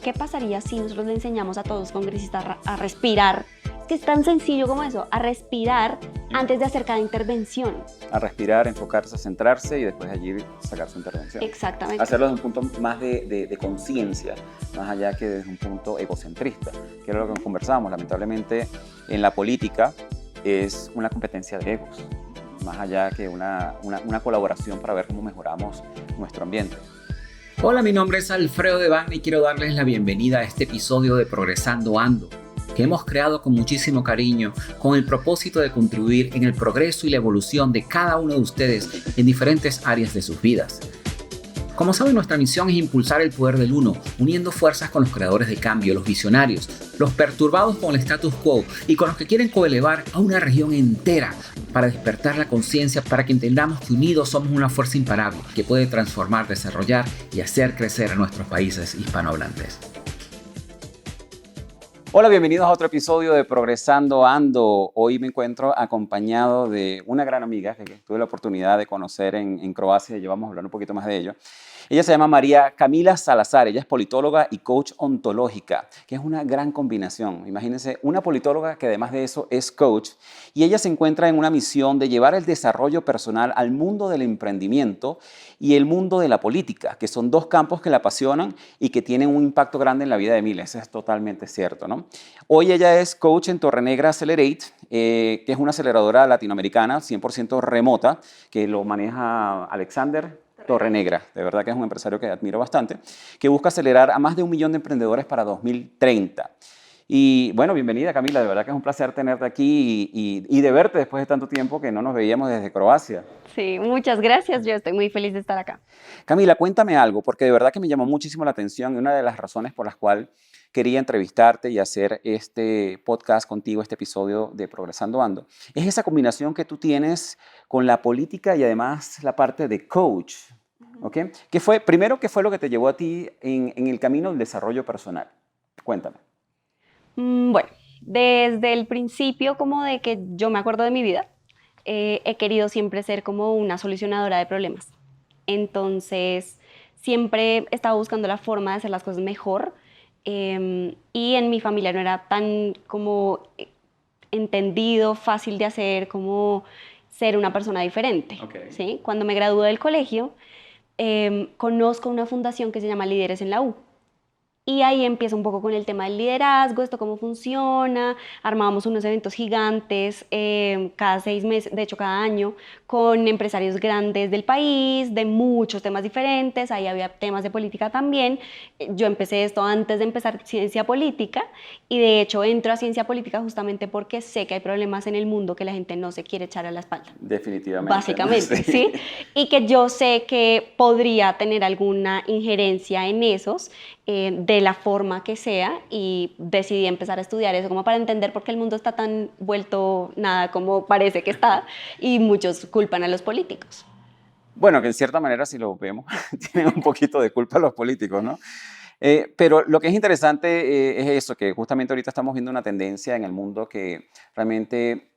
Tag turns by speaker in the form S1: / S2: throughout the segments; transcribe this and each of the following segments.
S1: ¿qué pasaría si nosotros le enseñamos a todos los congresistas a respirar? Es que es tan sencillo como eso, a respirar antes de hacer cada intervención.
S2: A respirar, enfocarse, centrarse y después de allí sacar su intervención.
S1: Exactamente.
S2: Hacerlo desde un punto más de conciencia, más allá que desde un punto egocentrista, que era lo que conversábamos. Lamentablemente, en la política es una competencia de egos, más allá que una colaboración para ver cómo mejoramos nuestro ambiente.
S3: Hola, mi nombre es Alfredo Devane y quiero darles la bienvenida a este episodio de Progresando Ando, que hemos creado con muchísimo cariño, con el propósito de contribuir en el progreso y la evolución de cada uno de ustedes en diferentes áreas de sus vidas. Como saben, nuestra misión es impulsar el poder del uno, uniendo fuerzas con los creadores de cambio, los visionarios, los perturbados con el status quo y con los que quieren coelevar a una región entera para despertar la conciencia, para que entendamos que unidos somos una fuerza imparable que puede transformar, desarrollar y hacer crecer a nuestros países hispanohablantes.
S2: Hola, bienvenidos a otro episodio de Progresando Ando. Hoy me encuentro acompañado de una gran amiga que tuve la oportunidad de conocer en Croacia y vamos a hablar un poquito más de ello. Ella se llama María Camila Salazar, ella es politóloga y coach ontológica, que es una gran combinación. Imagínense, una politóloga que además de eso es coach y ella se encuentra en una misión de llevar el desarrollo personal al mundo del emprendimiento y el mundo de la política, que son dos campos que la apasionan y que tienen un impacto grande en la vida de miles. Eso es totalmente cierto, ¿no? Hoy ella es coach en Torrenegra Accelerate, que es una aceleradora latinoamericana 100% remota, que lo maneja Alexander Torrenegra. De verdad que es un empresario que admiro bastante, que busca acelerar a más de 1 millón de emprendedores para 2030. Y bueno, bienvenida Camila, de verdad que es un placer tenerte aquí y de verte después de tanto tiempo que no nos veíamos desde Croacia.
S1: Sí, muchas gracias, yo estoy muy feliz de estar acá.
S2: Camila, cuéntame algo, porque de verdad que me llamó muchísimo la atención y una de las razones por las cuales quería entrevistarte y hacer este podcast contigo, este episodio de Progresando Ando, es esa combinación que tú tienes con la política y además la parte de coach, ¿ok? ¿Qué fue lo que te llevó a ti en el camino del desarrollo personal? Cuéntame.
S1: Bueno, desde el principio como de que yo me acuerdo de mi vida, he querido siempre ser como una solucionadora de problemas. Entonces, siempre he estado buscando la forma de hacer las cosas mejor. Y en mi familia no era tan como entendido, fácil de hacer, como ser una persona diferente.
S2: Okay.
S1: ¿Sí? Cuando me gradué del colegio, conozco una fundación que se llama Líderes en la U. Y ahí empieza un poco con el tema del liderazgo, esto cómo funciona. Armábamos unos eventos gigantes cada 6 meses, de hecho cada año, con empresarios grandes del país, de muchos temas diferentes. Ahí había temas de política también. Yo empecé esto antes de empezar ciencia política y de hecho entro a ciencia política justamente porque sé que hay problemas en el mundo que la gente no se quiere echar a la espalda.
S2: Definitivamente.
S1: Básicamente, ¿sí? Y que yo sé que podría tener alguna injerencia en esos, de la forma que sea, y decidí empezar a estudiar eso como para entender por qué el mundo está tan vuelto nada como parece que está y muchos culpan a los políticos.
S2: Bueno, que en cierta manera si lo vemos, tienen un poquito de culpa los políticos, ¿no? Pero lo que es interesante es eso, que justamente ahorita estamos viendo una tendencia en el mundo que realmente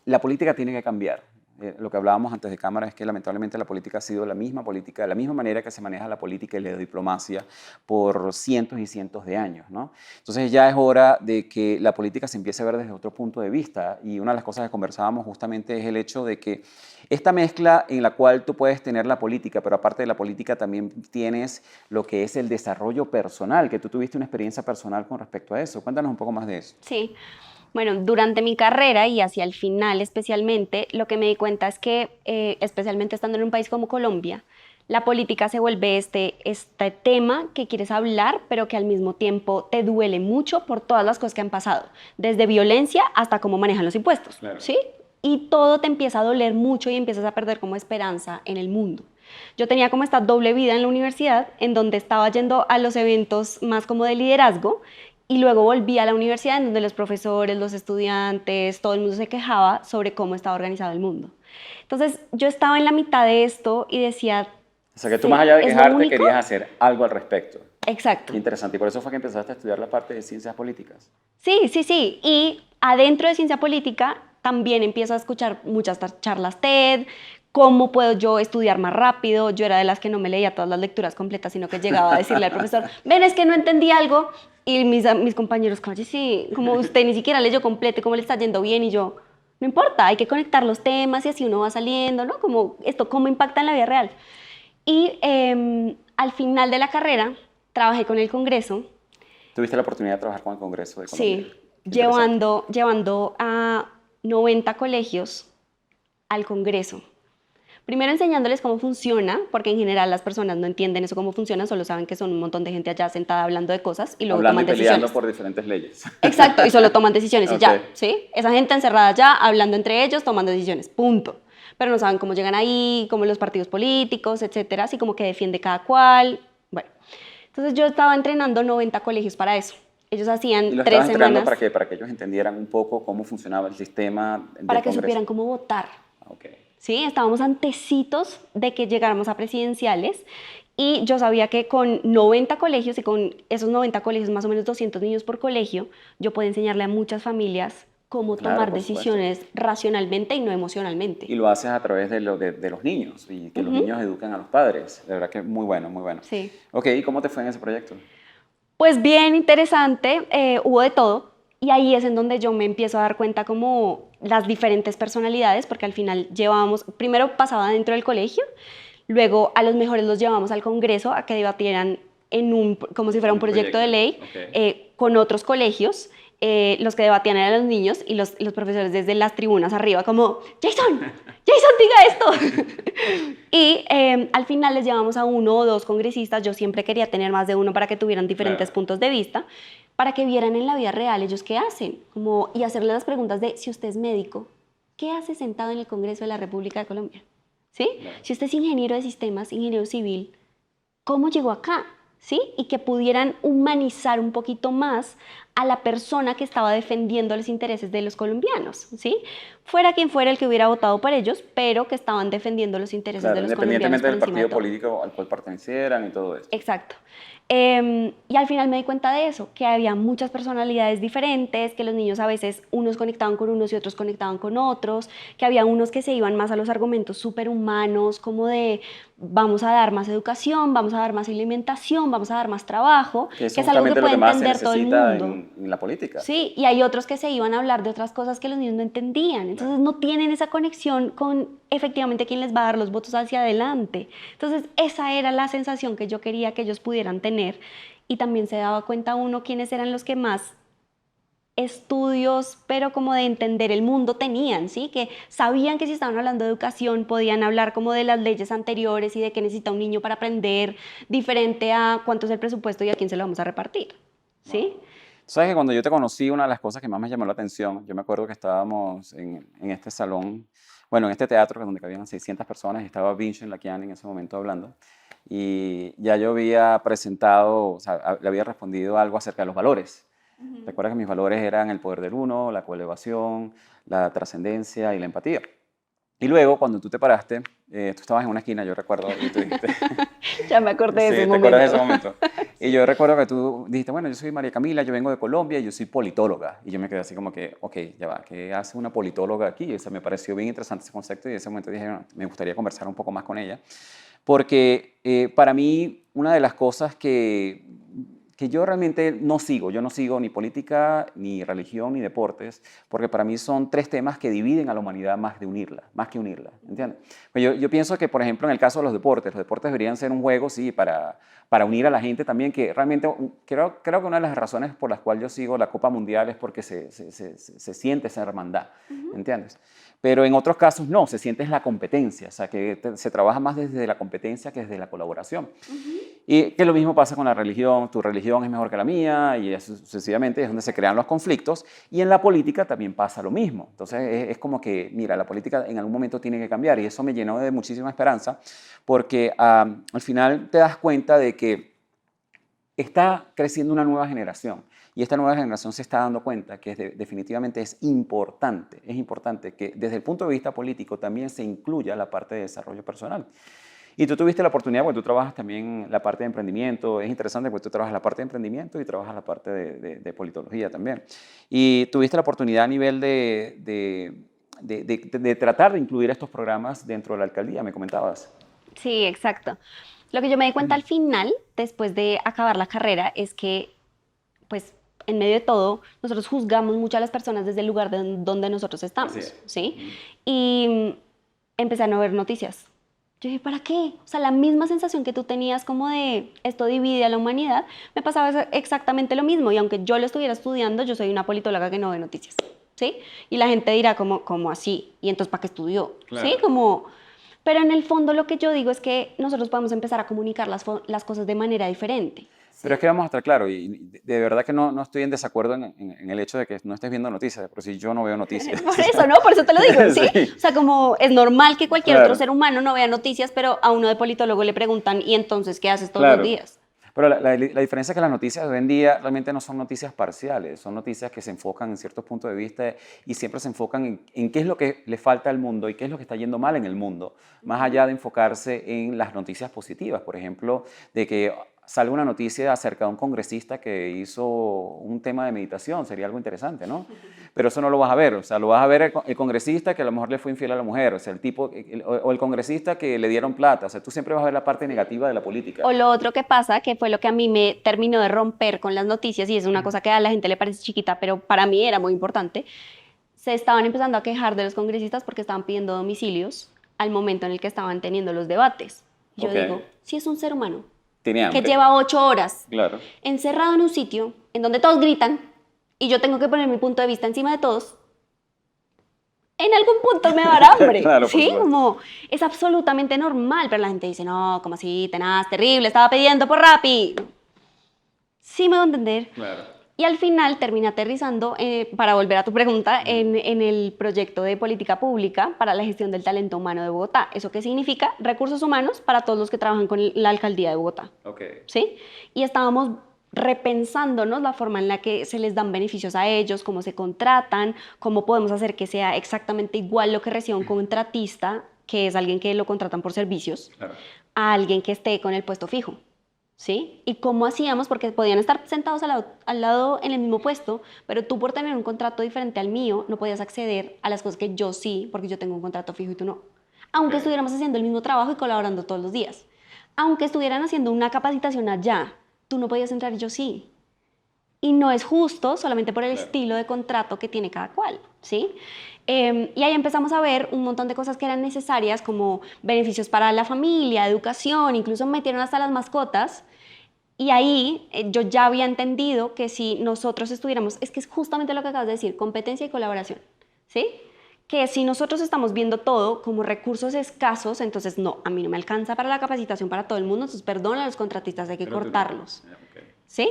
S2: la política tiene que cambiar. Lo que hablábamos antes de cámara es que lamentablemente la política ha sido la misma política, la misma manera que se maneja la política y la diplomacia por cientos y cientos de años, ¿no? Entonces ya es hora de que la política se empiece a ver desde otro punto de vista y una de las cosas que conversábamos justamente es el hecho de que esta mezcla en la cual tú puedes tener la política, pero aparte de la política también tienes lo que es el desarrollo personal, que tú tuviste una experiencia personal con respecto a eso. Cuéntanos un poco más de eso.
S1: Sí. Bueno, durante mi carrera y hacia el final especialmente, lo que me di cuenta es que, especialmente estando en un país como Colombia, la política se vuelve este tema que quieres hablar, pero que al mismo tiempo te duele mucho por todas las cosas que han pasado, desde violencia hasta cómo manejan los impuestos,
S2: Claro.
S1: ¿sí? Y todo te empieza a doler mucho y empiezas a perder como esperanza en el mundo. Yo tenía como esta doble vida en la universidad, en donde estaba yendo a los eventos más como de liderazgo, y luego volví a la universidad en donde los profesores, los estudiantes, todo el mundo se quejaba sobre cómo estaba organizado el mundo. Entonces yo estaba en la mitad de esto y decía...
S2: O sea que tú más allá de
S1: ¿es lo
S2: quejarte
S1: único?
S2: querías hacer algo al respecto.
S1: Exacto.
S2: Qué interesante. Y por eso fue que empezaste a estudiar la parte de ciencias políticas.
S1: Sí, sí, sí. Y adentro de ciencia política también empiezo a escuchar muchas charlas TED, ¿Cómo puedo yo estudiar más rápido? Yo era de las que no me leía todas las lecturas completas, sino que llegaba a decirle al profesor, ven, es que no entendí algo. Y mis compañeros, como, sí, como usted ni siquiera leyó completo, ¿cómo le está yendo bien? Y yo, no importa, hay que conectar los temas y así uno va saliendo, ¿no? Como esto, ¿cómo impacta en la vida real? Y al final de la carrera, trabajé con el Congreso.
S2: ¿Tuviste la oportunidad de trabajar con el Congreso de Colombia?
S1: Sí,
S2: Qué interesante.
S1: llevando a 90 colegios al Congreso. Primero enseñándoles cómo funciona, porque en general las personas no entienden eso cómo funciona, solo saben que son un montón de gente allá sentada hablando de cosas y luego
S2: Hablando y
S1: toman
S2: peleando
S1: decisiones.
S2: por diferentes leyes.
S1: Exacto, y solo toman decisiones y
S2: Ok.
S1: ya, ¿sí? Esa gente encerrada allá, hablando entre ellos, tomando decisiones, punto. Pero no saben cómo llegan ahí, cómo los partidos políticos, etcétera, así como que defiende cada cual. Bueno, entonces yo estaba entrenando 90 colegios para eso. Ellos
S2: ¿Y
S1: hacían
S2: lo
S1: 3
S2: estabas entrenando
S1: semanas
S2: para qué? Para que ellos entendieran un poco cómo funcionaba el sistema
S1: para
S2: del
S1: que
S2: Congreso.
S1: supieran cómo votar.
S2: Ok.
S1: ¿Sí? Estábamos antecitos de que llegáramos a presidenciales y yo sabía que con 90 colegios y con esos 90 colegios, más o menos 200 niños por colegio, yo podía enseñarle a muchas familias cómo
S2: Claro,
S1: tomar
S2: por supuesto.
S1: decisiones racionalmente y no
S2: Y
S1: emocionalmente.
S2: lo haces a través de los niños y que los
S1: Ujú.
S2: niños educan a los padres. De verdad que muy bueno, muy bueno.
S1: Sí.
S2: Ok, ¿y cómo te fue en ese proyecto?
S1: Pues bien interesante, hubo de todo y ahí es en donde yo me empiezo a dar cuenta como las diferentes personalidades, porque al final llevábamos, primero pasaba dentro del colegio, luego a los mejores los llevamos al Congreso a que debatieran como si fuera
S2: En
S1: un
S2: un
S1: proyecto de
S2: proyecto.
S1: ley
S2: Ok.
S1: con otros colegios. Los que debatían eran los niños y los profesores desde las tribunas arriba como, Jason, Jason, diga esto. Y al final les llevamos a uno o dos congresistas, yo siempre quería tener más de uno para que tuvieran diferentes
S2: Claro.
S1: puntos de vista, para que vieran en la vida real ellos qué hacen, como, y hacerles las preguntas de, si usted es médico, ¿qué hace sentado en el Congreso de la República de Colombia? ¿Sí?
S2: Claro.
S1: Si usted es ingeniero de sistemas, ingeniero civil, ¿cómo llegó acá? ¿Sí? Y que pudieran humanizar un poquito más a la persona que estaba defendiendo los intereses de los colombianos, ¿sí? Fuera quien fuera el que hubiera votado por ellos, pero que estaban defendiendo los intereses de
S2: Claro,
S1: los colombianos
S2: independientemente
S1: por
S2: del
S1: encima de
S2: partido
S1: todo.
S2: político al cual pertenecieran y todo esto.
S1: Exacto. Y al final me di cuenta de eso, que había muchas personalidades diferentes, que los niños a veces unos conectaban con unos y otros conectaban con otros, que había unos que se iban más a los argumentos superhumanos, como de vamos a dar más educación, vamos a dar más alimentación, vamos a dar más trabajo,
S2: Que eso
S1: que
S2: es
S1: es algo que
S2: justamente lo
S1: puede
S2: que más se
S1: entender todo el
S2: necesita
S1: mundo.
S2: en la política.
S1: Sí, y hay otros que se iban a hablar de otras cosas que los niños no entendían. Entonces no tienen esa conexión con efectivamente quién les va a dar los votos hacia adelante. Entonces esa era la sensación que yo quería que ellos pudieran tener. Y también se daba cuenta uno quiénes eran los que más estudios, pero como de entender el mundo tenían, ¿sí? Que sabían que si estaban hablando de educación podían hablar como de las leyes anteriores y de qué necesita un niño para aprender, diferente a cuánto es el presupuesto y a quién se lo vamos a repartir, ¿sí?
S2: Sabes que cuando yo te conocí, una de las cosas que más me llamó la atención, yo me acuerdo que estábamos en este salón, bueno, en este teatro donde cabían 600 personas, y estaba Vincent Lakian en ese momento hablando, y ya yo había presentado, o sea, le había respondido algo acerca de los valores. Recuerda que mis valores eran el poder del uno, la coelevación, la trascendencia y la empatía. Y luego, cuando tú te paraste, tú estabas en una esquina, yo recuerdo, y tú dijiste,
S1: Ya me acordé de
S2: sí,
S1: ese
S2: ¿te acuerdas de
S1: momento.
S2: ese momento? Y yo recuerdo que tú dijiste, bueno, yo soy María Camila, yo vengo de Colombia y yo soy politóloga. Y yo me quedé así como que, ok, ya va, ¿qué hace una politóloga aquí? Y eso me pareció bien interesante ese concepto y en ese momento dije, bueno, me gustaría conversar un poco más con ella. Porque para mí, una de las cosas que yo realmente no sigo, yo no sigo ni política, ni religión, ni deportes, porque para mí son tres temas que dividen a la humanidad más que unirla, ¿entiendes? Pues yo pienso que, por ejemplo, en el caso de los deportes deberían ser un juego, sí, para unir a la gente también, que realmente creo que una de las razones por las cuales yo sigo la Copa Mundial es porque se siente esa hermandad, ¿entiendes? Pero en otros casos no, se siente es la competencia, o sea, que se trabaja más desde la competencia que desde la colaboración. Y que lo mismo pasa con la religión, tu religión es mejor que la mía, y eso sucesivamente es donde se crean los conflictos, y en la política también pasa lo mismo. Entonces es como que, mira, la política en algún momento tiene que cambiar, y eso me llenó de muchísima esperanza, porque al final te das cuenta de que está creciendo una nueva generación. Y esta nueva generación se está dando cuenta que definitivamente es importante que desde el punto de vista político también se incluya la parte de desarrollo personal. Y tú tuviste la oportunidad, porque tú trabajas también la parte de emprendimiento, es interesante porque tú trabajas la parte de emprendimiento y trabajas la parte de politología también. Y tuviste la oportunidad a nivel de tratar de incluir estos programas dentro de la alcaldía, me comentabas.
S1: Sí, exacto. Lo que yo me di cuenta al final, después de acabar la carrera, es que, pues, en medio de todo, nosotros juzgamos mucho a las personas desde el lugar donde nosotros estamos,
S2: Así es.
S1: ¿sí? Y empecé a no ver noticias. Yo dije, ¿para qué? O sea, la misma sensación que tú tenías como de esto divide a la humanidad, me pasaba exactamente lo mismo. Y aunque yo lo estuviera estudiando, yo soy una politóloga que no ve noticias, ¿sí? Y la gente dirá, ¿cómo así? ¿Y entonces para qué estudió?
S2: Claro.
S1: ¿Sí? Pero en el fondo lo que yo digo es que nosotros podemos empezar a comunicar las cosas de manera diferente.
S2: Pero es que vamos a estar claros, y de verdad que no estoy en desacuerdo en el hecho de que no estés viendo noticias, pero si yo no veo noticias.
S1: Por eso, ¿no? Por eso te lo digo, ¿sí?
S2: Sí.
S1: O sea, como es normal que cualquier
S2: Claro.
S1: otro ser humano no vea noticias, pero a uno de politólogo le preguntan, ¿y entonces qué haces todos
S2: Claro.
S1: los días?
S2: Pero la diferencia es que las noticias de hoy en día realmente no son noticias parciales, son noticias que se enfocan en ciertos puntos de vista y siempre se enfocan en qué es lo que le falta al mundo y qué es lo que está yendo mal en el mundo, más allá de enfocarse en las noticias positivas, por ejemplo, de que salga una noticia acerca de un congresista que hizo un tema de meditación, sería algo interesante, ¿no? Pero eso no lo vas a ver, o sea, lo vas a ver el congresista que a lo mejor le fue infiel a la mujer, o sea, o el congresista que le dieron plata, o sea, tú siempre vas a ver la parte negativa de la política.
S1: O lo otro que pasa, que fue lo que a mí me terminó de romper con las noticias, y es una cosa que a la gente le parece chiquita, pero para mí era muy importante, se estaban empezando a quejar de los congresistas porque estaban pidiendo domicilios al momento en el que estaban teniendo los debates. Yo
S2: Ok.
S1: digo, si es un ser humano
S2: Tiene hambre.
S1: que lleva 8 horas
S2: Claro.
S1: encerrado en un sitio en donde todos gritan y yo tengo que poner mi punto de vista encima de todos, en algún punto me va a dar hambre,
S2: Claro, por
S1: ¿sí?
S2: supuesto.
S1: Como es absolutamente normal, pero la gente dice, no, como así, tenaz, terrible, estaba pidiendo por Rappi. Sí me voy a entender.
S2: Claro.
S1: Y al final terminé aterrizando, para volver a tu pregunta, en el proyecto de política pública para la gestión del talento humano de Bogotá. ¿Eso qué significa? Recursos humanos para todos los que trabajan con la alcaldía de Bogotá.
S2: Ok.
S1: ¿Sí? Y estábamos repensándonos la forma en la que se les dan beneficios a ellos, cómo se contratan, cómo podemos hacer que sea exactamente igual lo que recibe un contratista, que es alguien que lo contratan por servicios,
S2: Claro.
S1: a alguien que esté con el puesto fijo. ¿Sí? Y cómo hacíamos, porque podían estar sentados al lado en el mismo puesto, pero tú por tener un contrato diferente al mío no podías acceder a las cosas que yo sí, porque yo tengo un contrato fijo y tú no. Aunque estuviéramos haciendo el mismo trabajo y colaborando todos los días. Aunque estuvieran haciendo una capacitación allá, tú no podías entrar y yo sí. Y no es justo solamente por el
S2: Claro.
S1: estilo de contrato que tiene cada cual, ¿sí? Y ahí empezamos a ver un montón de cosas que eran necesarias, como beneficios para la familia, educación, incluso metieron hasta las mascotas. Y ahí yo ya había entendido que si nosotros estuviéramos, es que es justamente lo que acabas de decir, competencia y colaboración, ¿sí? Que si nosotros estamos viendo todo como recursos escasos, entonces no, a mí no me alcanza para la capacitación para todo el mundo, entonces perdón a los contratistas, hay que cortarlos, ¿sí?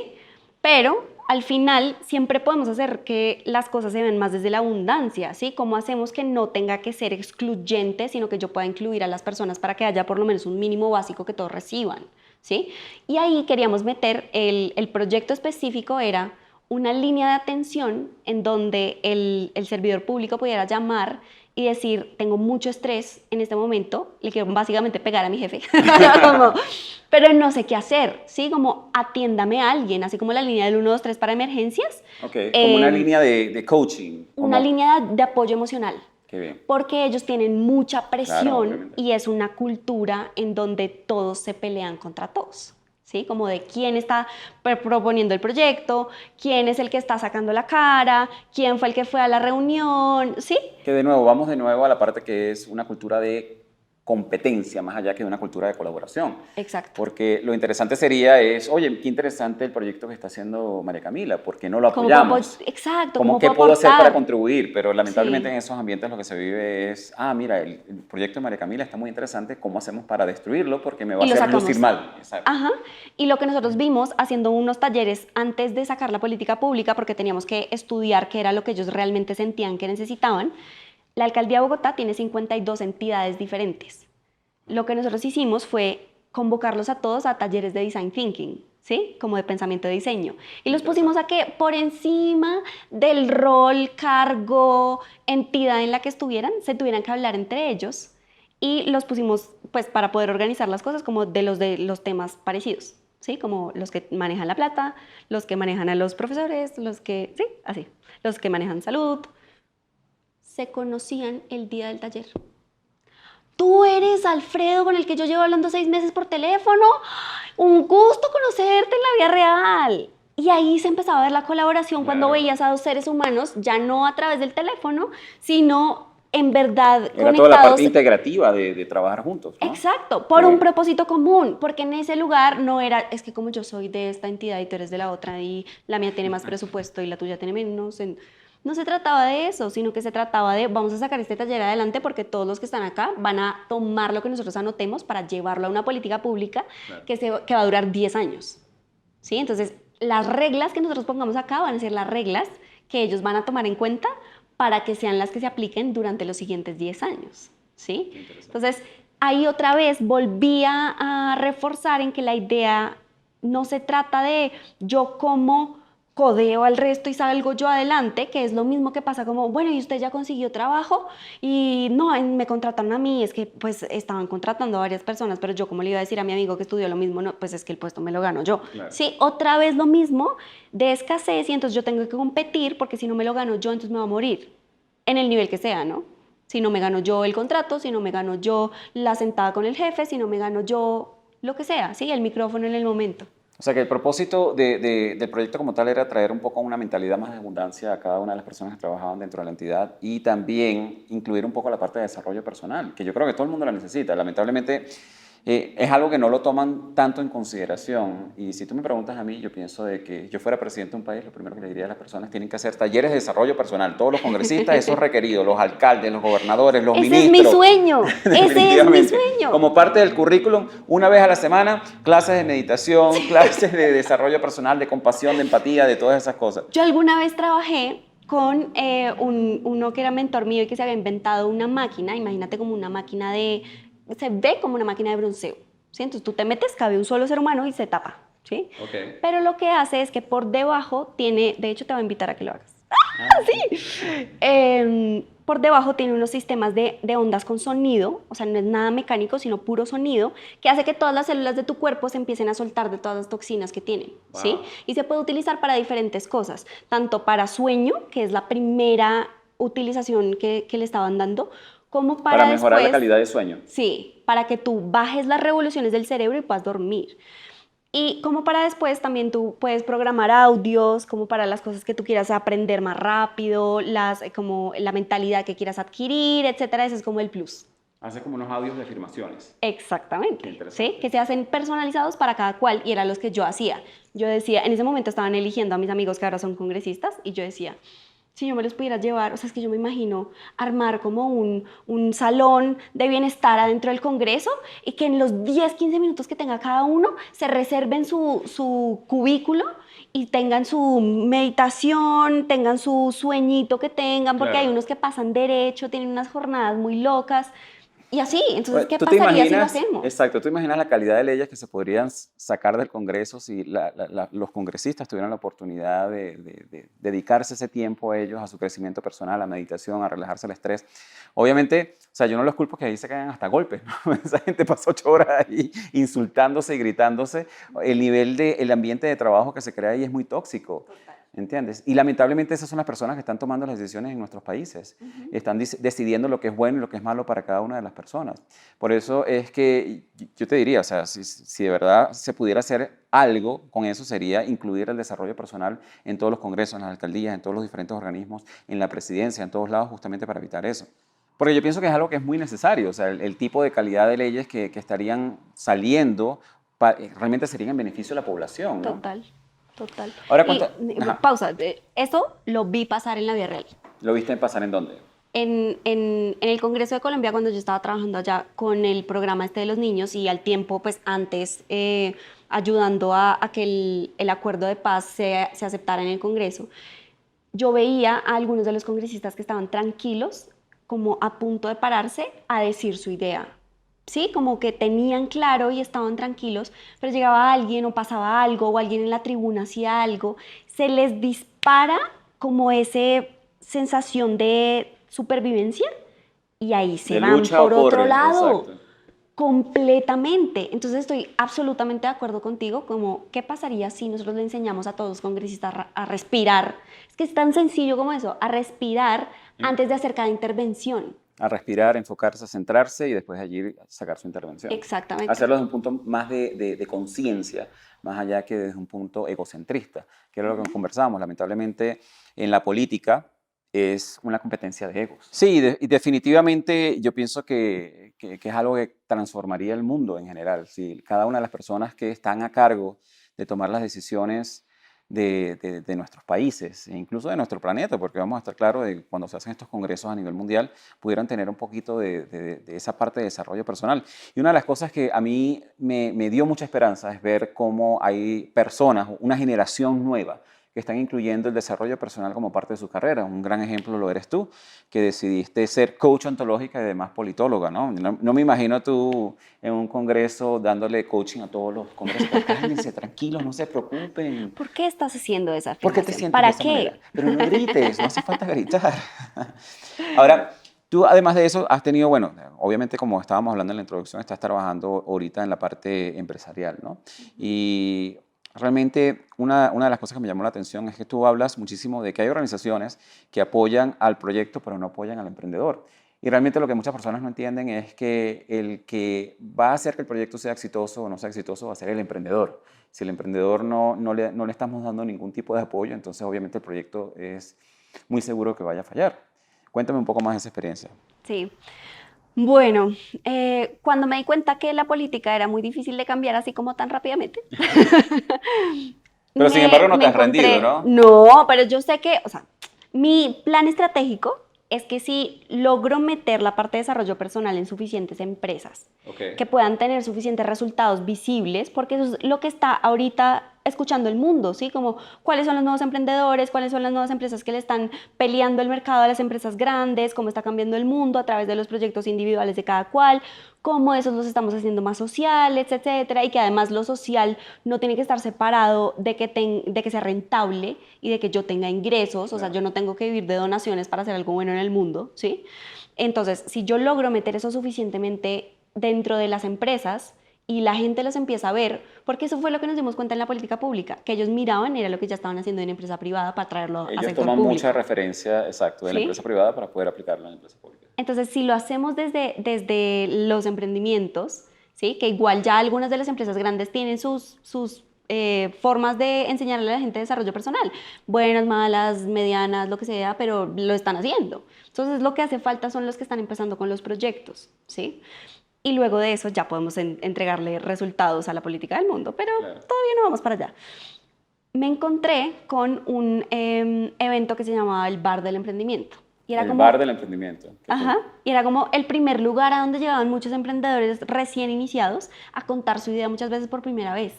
S1: Pero al final siempre podemos hacer que las cosas se ven más desde la abundancia, ¿sí? ¿Cómo hacemos que no tenga que ser excluyente, sino que yo pueda incluir a las personas para que haya por lo menos un mínimo básico que todos reciban, ¿sí? Y ahí queríamos meter, el proyecto específico era una línea de atención en donde el servidor público pudiera llamar y decir, tengo mucho estrés en este momento, le quiero básicamente pegar a mi jefe, pero no sé qué hacer, ¿sí? Como atiéndame a alguien, así como la línea del 123 para emergencias.
S2: Ok, como una línea de coaching.
S1: Una
S2: como-
S1: línea de apoyo emocional.
S2: Qué bien.
S1: Porque ellos tienen mucha presión
S2: obviamente.
S1: y es una cultura en donde todos se pelean contra todos, ¿sí? Como de quién está proponiendo el proyecto, quién es el que está sacando la cara, quién fue el que fue a la reunión, ¿sí?
S2: Que de nuevo, vamos de nuevo a la parte que es una cultura de competencia, más allá que de una cultura de colaboración.
S1: Exacto.
S2: Porque lo interesante sería oye, qué interesante el proyecto que está haciendo María Camila, ¿por qué no lo
S1: Como puedo
S2: apoyamos?
S1: exacto.
S2: ¿Cómo
S1: ¿Cómo
S2: qué
S1: puedo
S2: puedo hacer para
S1: aportar?
S2: contribuir? Pero lamentablemente
S1: Sí.
S2: en esos ambientes lo que se vive es, mira, el proyecto de María Camila está muy interesante, ¿cómo hacemos para destruirlo? Porque me va a
S1: Y lo
S2: hacer lucir
S1: sacamos.
S2: mal. Exacto.
S1: Ajá. Y lo que nosotros vimos haciendo unos talleres antes de sacar la política pública, porque teníamos que estudiar qué era lo que ellos realmente sentían que necesitaban, la alcaldía de Bogotá tiene 52 entidades diferentes. Lo que nosotros hicimos fue convocarlos a todos a talleres de design thinking, ¿sí? Como de pensamiento de diseño. Y los pusimos a que por encima del rol, cargo, entidad en la que estuvieran, se tuvieran que hablar entre ellos. Y los pusimos, pues, para poder organizar las cosas como de los temas parecidos, ¿sí? Como los que manejan la plata, los que manejan a los profesores, los que, sí, así, los que manejan salud. se conocían el día del taller. Tú eres Alfredo con el que yo llevo hablando 6 meses por teléfono. Un gusto conocerte en la vida real. Y ahí se empezaba a ver la colaboración cuando veías a dos seres humanos, ya no a través del teléfono, sino en verdad
S2: Era
S1: conectados.
S2: toda la parte integrativa de trabajar juntos, ¿no?
S1: Exacto, por un propósito común, porque en ese lugar no era, es que como yo soy de esta entidad y tú eres de la otra y la mía tiene más presupuesto y la tuya tiene menos, no se trataba de eso, sino que se trataba de vamos a sacar este taller adelante porque todos los que están acá van a tomar lo que nosotros anotemos para llevarlo a una política pública que va a durar 10 años, ¿sí? Entonces, las reglas que nosotros pongamos acá van a ser las reglas que ellos van a tomar en cuenta para que sean las que se apliquen durante los siguientes 10 años, ¿sí? Entonces, ahí otra vez volvía a reforzar en que la idea no se trata de yo como codeo al resto y salgo yo adelante, que es lo mismo que pasa como, bueno, y usted ya consiguió trabajo y no, me contrataron a mí, es que pues estaban contratando a varias personas, pero yo como le iba a decir a mi amigo que estudió lo mismo, no, pues es que el puesto me lo gano yo. Claro. Sí, otra vez lo mismo de escasez y entonces yo tengo que competir porque si no me lo gano yo, entonces me va a morir, en el nivel que sea, ¿no? Si no me gano yo el contrato, si no me gano yo la sentada con el jefe, si no me gano yo lo que sea, ¿sí? El micrófono en el momento.
S2: O sea que el propósito del proyecto como tal era traer un poco una mentalidad más de abundancia a cada una de las personas que trabajaban dentro de la entidad y también incluir un poco la parte de desarrollo personal, que yo creo que todo el mundo la necesita. Lamentablemente es algo que no lo toman tanto en consideración y si tú me preguntas a mí, yo pienso de que yo fuera presidente de un país, lo primero que le diría a las personas tienen que hacer talleres de desarrollo personal. Todos los congresistas, eso es requerido, los alcaldes, los gobernadores, los ministros.
S1: Ese es mi sueño, ese es mi sueño.
S2: Como parte del currículum, una vez a la semana, clases de meditación, clases de desarrollo personal, de compasión, de empatía, de todas esas cosas.
S1: Yo alguna vez trabajé con uno que era mentor mío y que se había inventado una máquina, imagínate como una máquina se ve como una máquina de bronceo, ¿sí? Entonces tú te metes, cabe un solo ser humano y se tapa, ¿sí? Okay. Pero lo que hace es que por debajo tiene, de hecho te voy a invitar a que lo hagas. ¡Ah, sí! Por debajo tiene unos sistemas de ondas con sonido, o sea, no es nada mecánico, sino puro sonido, que hace que todas las células de tu cuerpo se empiecen a soltar de todas las toxinas que tienen, ¿sí? Y se puede utilizar para diferentes cosas, tanto para sueño, que es la primera utilización que le estaban dando, como para
S2: mejorar
S1: después,
S2: la calidad de sueño.
S1: Sí, para que tú bajes las revoluciones del cerebro y puedas dormir. Y como para después también tú puedes programar audios, como para las cosas que tú quieras aprender más rápido, como la mentalidad que quieras adquirir, etcétera. Ese es como el plus.
S2: Hace como unos audios de afirmaciones.
S1: Exactamente, ¿sí? Que se hacen personalizados para cada cual y eran los que yo hacía. Yo decía, en ese momento estaban eligiendo a mis amigos que ahora son congresistas y yo decía, si yo me los pudiera llevar, o sea, es que yo me imagino armar como un salón de bienestar adentro del Congreso y que en los 10, 15 minutos que tenga cada uno se reserven su cubículo y tengan su meditación, tengan su sueñito que tengan, porque hay unos que pasan derecho, tienen unas jornadas muy locas. Y así, entonces, ¿qué pasaría si lo hacemos?
S2: Exacto, tú imaginas la calidad de leyes que se podrían sacar del Congreso si los congresistas tuvieran la oportunidad de dedicarse ese tiempo a ellos, a su crecimiento personal, a meditación, a relajarse el estrés. Obviamente, o sea, yo no los culpo que ahí se caigan hasta golpes, ¿no? Esa gente pasa 8 horas ahí insultándose y gritándose. El ambiente de trabajo que se crea ahí es muy tóxico. Total. ¿Entiendes? Y lamentablemente esas son las personas que están tomando las decisiones en nuestros países. Están decidiendo lo que es bueno y lo que es malo para cada una de las personas. Por eso es que yo te diría, o sea, si de verdad se pudiera hacer algo con eso sería incluir el desarrollo personal en todos los congresos, en las alcaldías, en todos los diferentes organismos, en la presidencia, en todos lados, justamente para evitar eso. Porque yo pienso que es algo que es muy necesario, o sea, el tipo de calidad de leyes que estarían saliendo realmente serían en beneficio de la población, ¿no?
S1: Total.
S2: Ahora,
S1: pausa, eso lo vi pasar en la vida real.
S2: ¿Lo viste pasar en dónde?
S1: En el Congreso de Colombia, cuando yo estaba trabajando allá con el programa de los niños y al tiempo, pues antes, ayudando a que el acuerdo de paz se aceptara en el Congreso, yo veía a algunos de los congresistas que estaban tranquilos, como a punto de pararse a decir su idea. Sí, como que tenían claro y estaban tranquilos, pero llegaba alguien o pasaba algo o alguien en la tribuna hacía algo, se les dispara como esa sensación de supervivencia y ahí se van por otro lado. Exacto. Completamente. Entonces estoy absolutamente de acuerdo contigo, como qué pasaría si nosotros le enseñamos a todos los congresistas a respirar. Es que es tan sencillo como eso, a respirar antes de hacer cada intervención.
S2: A respirar, enfocarse, centrarse y después allí sacar su intervención.
S1: Exactamente.
S2: Hacerlo desde un punto más de conciencia, más allá que desde un punto egocentrista, que era lo que conversábamos. Lamentablemente, en la política es una competencia de egos. Sí, y definitivamente yo pienso que es algo que transformaría el mundo en general. Si cada una de las personas que están a cargo de tomar las decisiones de nuestros países e incluso de nuestro planeta, porque vamos a estar claros de que cuando se hacen estos congresos a nivel mundial pudieran tener un poquito de esa parte de desarrollo personal. Y una de las cosas que a mí me dio mucha esperanza es ver cómo hay personas, una generación nueva, que están incluyendo el desarrollo personal como parte de su carrera. Un gran ejemplo lo eres tú, que decidiste ser coach ontológica y además politóloga, ¿no? No me imagino tú en un congreso dándole coaching a todos los congresos. Cálmense, tranquilos, no se preocupen.
S1: ¿Por qué estás haciendo esa
S2: ¿Por qué
S1: afirmación?
S2: te sientes
S1: ¿Para
S2: de esa
S1: qué?
S2: manera? Pero no grites, no hace falta gritar. Ahora, tú además de eso has tenido, bueno, obviamente como estábamos hablando en la introducción, estás trabajando ahorita en la parte empresarial, ¿no? Y realmente una de las cosas que me llamó la atención es que tú hablas muchísimo de que hay organizaciones que apoyan al proyecto pero no apoyan al emprendedor. Y realmente lo que muchas personas no entienden es que el que va a hacer que el proyecto sea exitoso o no sea exitoso va a ser el emprendedor. Si el emprendedor no le estamos dando ningún tipo de apoyo, entonces obviamente el proyecto es muy seguro que vaya a fallar. Cuéntame un poco más de esa experiencia.
S1: Sí. Bueno, cuando me di cuenta que la política era muy difícil de cambiar así como tan rápidamente.
S2: Pero sin embargo no te has
S1: encontré,
S2: rendido, ¿no?
S1: No, pero yo sé que, o sea, mi plan estratégico es que si logro meter la parte de desarrollo personal en suficientes empresas,
S2: Okay.
S1: que puedan tener suficientes resultados visibles, porque eso es lo que está ahorita escuchando el mundo, ¿sí? Como cuáles son los nuevos emprendedores, cuáles son las nuevas empresas que le están peleando el mercado a las empresas grandes, cómo está cambiando el mundo a través de los proyectos individuales de cada cual, cómo esos los estamos haciendo más sociales, etcétera, y que además lo social no tiene que estar separado de que sea rentable y de que yo tenga ingresos, o sea, yo no tengo que vivir de donaciones para hacer algo bueno en el mundo, ¿sí? Entonces, si yo logro meter eso suficientemente dentro de las empresas y la gente los empieza a ver, porque eso fue lo que nos dimos cuenta en la política pública, que ellos miraban era lo que ya estaban haciendo en empresa privada para traerlo a
S2: Ellos
S1: sector
S2: toman
S1: público.
S2: mucha referencia, exacto, de la
S1: ¿Sí?
S2: empresa privada para poder aplicarlo en la empresa pública.
S1: Entonces, si lo hacemos desde los emprendimientos, ¿sí? Que igual ya algunas de las empresas grandes tienen sus formas de enseñarle a la gente desarrollo personal, buenas, malas, medianas, lo que sea, pero lo están haciendo. Entonces, lo que hace falta son los que están empezando con los proyectos, ¿sí? Y luego de eso ya podemos entregarle resultados a la política del mundo, pero todavía no vamos para allá. Me encontré con un evento que se llamaba el Bar del Emprendimiento. Y era
S2: el
S1: como,
S2: bar del emprendimiento.
S1: Ajá, y era como el primer lugar a donde llegaban muchos emprendedores recién iniciados a contar su idea muchas veces por primera vez.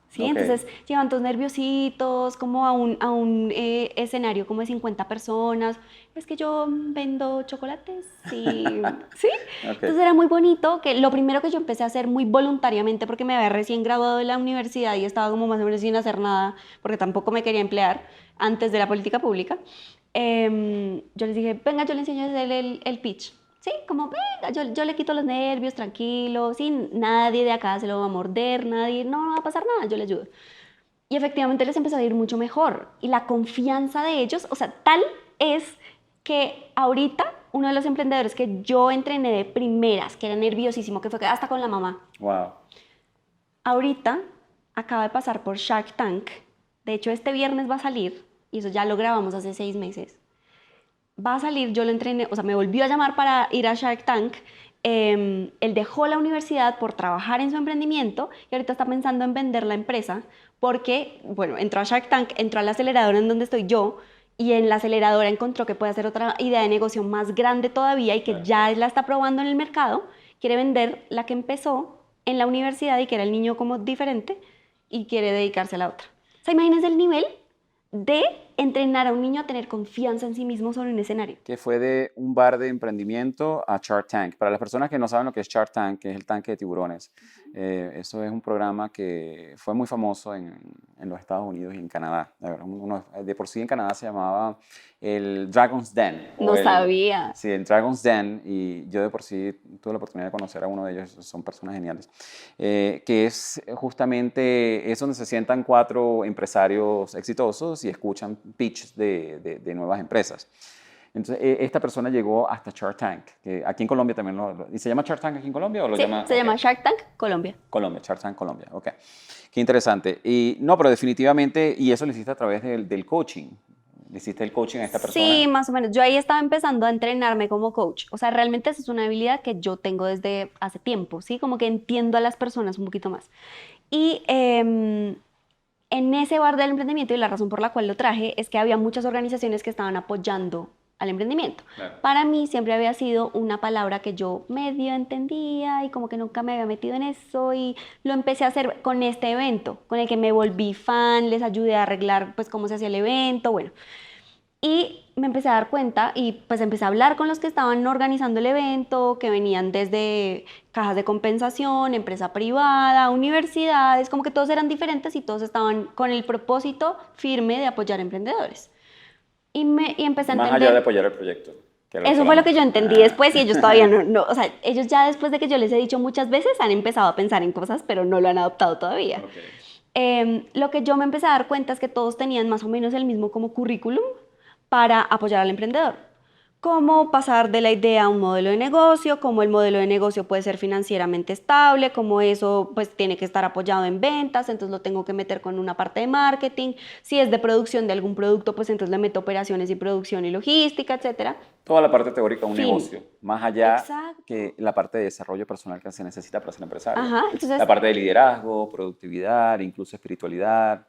S1: ¿Sí?
S2: Ok.
S1: Entonces llevan todos nerviositos, como a un escenario como de 50 personas. Es que yo vendo chocolates y... ¿Sí?
S2: Ok.
S1: Entonces era muy bonito, que lo primero que yo empecé a hacer muy voluntariamente, porque me había recién graduado de la universidad y estaba como más o menos sin hacer nada, porque tampoco me quería emplear antes de la política pública, yo les dije, venga, yo le enseño a hacer el pitch. Sí, como venga, yo le quito los nervios, tranquilo, sí, nadie de acá se lo va a morder, nadie, no va a pasar nada, yo le ayudo. Y efectivamente les empezó a ir mucho mejor. Y la confianza de ellos, o sea, tal es que ahorita uno de los emprendedores que yo entrené de primeras, que era nerviosísimo, que fue hasta con la mamá,
S2: Wow.
S1: ahorita acaba de pasar por Shark Tank. De hecho, este viernes va a salir, y eso ya lo grabamos hace 6 meses. Va a salir, yo lo entrené, o sea, me volvió a llamar para ir a Shark Tank. Él dejó la universidad por trabajar en su emprendimiento y ahorita está pensando en vender la empresa porque, bueno, entró a Shark Tank, entró a la aceleradora en donde estoy yo y en la aceleradora encontró que puede hacer otra idea de negocio más grande todavía y que ya la está probando en el mercado. Quiere vender la que empezó en la universidad y que era el niño como diferente y quiere dedicarse a la otra. O sea, imagínense el nivel de entrenar a un niño a tener confianza en sí mismo sobre un escenario.
S2: Que fue de un bar de emprendimiento a Shark Tank. Para las personas que no saben lo que es Shark Tank, que es el tanque de tiburones, eso es un programa que fue muy famoso en los Estados Unidos y en Canadá. De por sí en Canadá se llamaba el Dragon's Den.
S1: No sabía.
S2: Sí, el Dragon's Den, y yo de por sí tuve la oportunidad de conocer a uno de ellos, son personas geniales, que es justamente, es donde se sientan 4 empresarios exitosos y escuchan pitch de nuevas empresas. Entonces, esta persona llegó hasta Shark Tank, que aquí en Colombia también ¿y se llama Shark Tank aquí en Colombia o lo
S1: Sí,
S2: llama?
S1: se llama Shark Tank Colombia.
S2: Colombia, Shark Tank Colombia, ok. Qué interesante. Y no, pero definitivamente, y eso lo hiciste a través del coaching. ¿Le hiciste el coaching a esta persona?
S1: Sí, más o menos. Yo ahí estaba empezando a entrenarme como coach. O sea, realmente esa es una habilidad que yo tengo desde hace tiempo, ¿sí? Como que entiendo a las personas un poquito más. Y en ese bar del emprendimiento, y la razón por la cual lo traje, es que había muchas organizaciones que estaban apoyando al emprendimiento.
S2: Claro.
S1: Para mí siempre había sido una palabra que yo medio entendía y como que nunca me había metido en eso y lo empecé a hacer con este evento, con el que me volví fan, les ayudé a arreglar pues cómo se hacía el evento, bueno. Y me empecé a dar cuenta y pues empecé a hablar con los que estaban organizando el evento, que venían desde cajas de compensación, empresa privada, universidades, como que todos eran diferentes y todos estaban con el propósito firme de apoyar emprendedores. Y empecé a
S2: Más
S1: entender...
S2: allá de apoyar el proyecto.
S1: Eso fue lo que yo entendí después y ellos todavía no, o sea, ellos ya después de que yo les he dicho muchas veces han empezado a pensar en cosas, pero no lo han adoptado todavía. Lo que yo me empecé a dar cuenta es que todos tenían más o menos el mismo como currículum para apoyar al emprendedor. Cómo pasar de la idea a un modelo de negocio, cómo el modelo de negocio puede ser financieramente estable, cómo eso pues tiene que estar apoyado en ventas, entonces lo tengo que meter con una parte de marketing. Si es de producción de algún producto, pues entonces le meto operaciones y producción y logística, etcétera.
S2: Toda la parte teórica de un
S1: Fin.
S2: negocio, más allá
S1: Exacto.
S2: que la parte de desarrollo personal que se necesita para ser empresario.
S1: Ajá, entonces...
S2: La parte de liderazgo, productividad, incluso espiritualidad,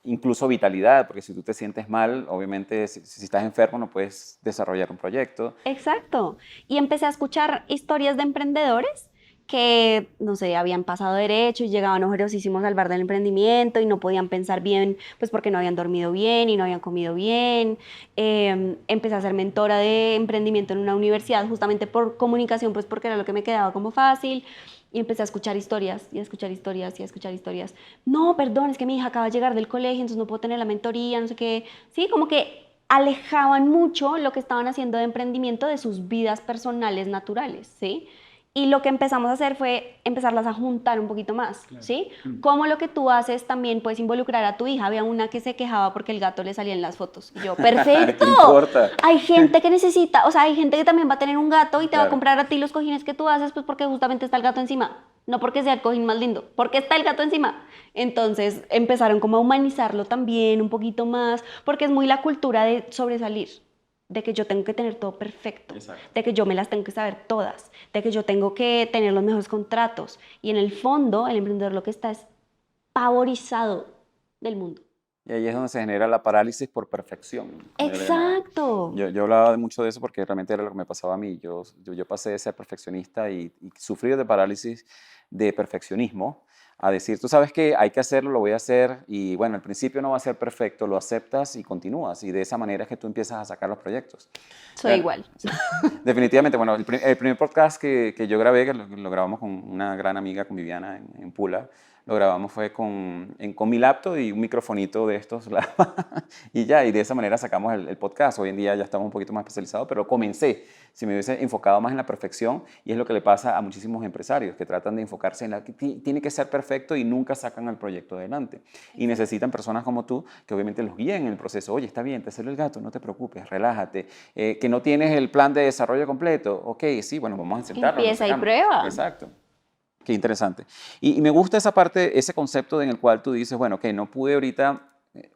S2: incluso vitalidad, porque si tú te sientes mal, obviamente si estás enfermo no puedes desarrollar un proyecto.
S1: Exacto. Y empecé a escuchar historias de emprendedores que, no sé, habían pasado derecho y llegaban ojerosísimos al bar del emprendimiento y no podían pensar bien, pues porque no habían dormido bien y no habían comido bien. Empecé a ser mentora de emprendimiento en una universidad justamente por comunicación, pues porque era lo que me quedaba como fácil. Y empecé a escuchar historias y a escuchar historias y a escuchar historias. No, perdón, es que mi hija acaba de llegar del colegio, entonces no puedo tener la mentoría, no sé qué. Sí, como que alejaban mucho lo que estaban haciendo de emprendimiento de sus vidas personales naturales, ¿sí? Y lo que empezamos a hacer fue empezarlas a juntar un poquito más,
S2: Claro.
S1: ¿sí? Como lo que tú haces también puedes involucrar a tu hija. Había una que se quejaba porque el gato le salía en las fotos. Y yo, perfecto.
S2: ¿Qué importa?
S1: Hay gente que necesita, o sea, hay gente que también va a tener un gato y te va a
S2: Claro.
S1: comprar a ti los cojines que tú haces, pues porque justamente está el gato encima. No porque sea el cojín más lindo, porque está el gato encima. Entonces empezaron como a humanizarlo también un poquito más, porque es muy la cultura de sobresalir, de que yo tengo que tener todo perfecto,
S2: Exacto.
S1: de que yo me las tengo que saber todas, de que yo tengo que tener los mejores contratos. Y en el fondo, el emprendedor lo que está es pavorizado del mundo.
S2: Y ahí es donde se genera la parálisis por perfección. como yo le llamaba.
S1: Exacto.
S2: Yo hablaba de mucho de eso porque realmente era lo que me pasaba a mí. Yo pasé de ser perfeccionista y sufrir de parálisis de perfeccionismo a decir, tú sabes que hay que hacerlo, lo voy a hacer y bueno, al principio no va a ser perfecto, lo aceptas y continúas y de esa manera es que tú empiezas a sacar los proyectos.
S1: Soy igual.
S2: Definitivamente, bueno, el primer podcast que yo grabé, que lo grabamos con una gran amiga, con Viviana en Pula, lo grabamos fue con mi laptop y un microfonito de estos y ya, y de esa manera sacamos el podcast. Hoy en día ya estamos un poquito más especializados, pero comencé, si me hubiese enfocado más en la perfección, y es lo que le pasa a muchísimos empresarios que tratan de enfocarse en la que tiene que ser perfecto y nunca sacan el proyecto adelante. Y necesitan personas como tú que obviamente los guíen en el proceso. Oye, está bien, te salió el gato, no te preocupes, relájate. Que no tienes el plan de desarrollo completo. Ok, sí, bueno, vamos a sentarnos.
S1: Empieza y prueba.
S2: Exacto. Qué interesante. Y me gusta esa parte, ese concepto en el cual tú dices, bueno, que no pude ahorita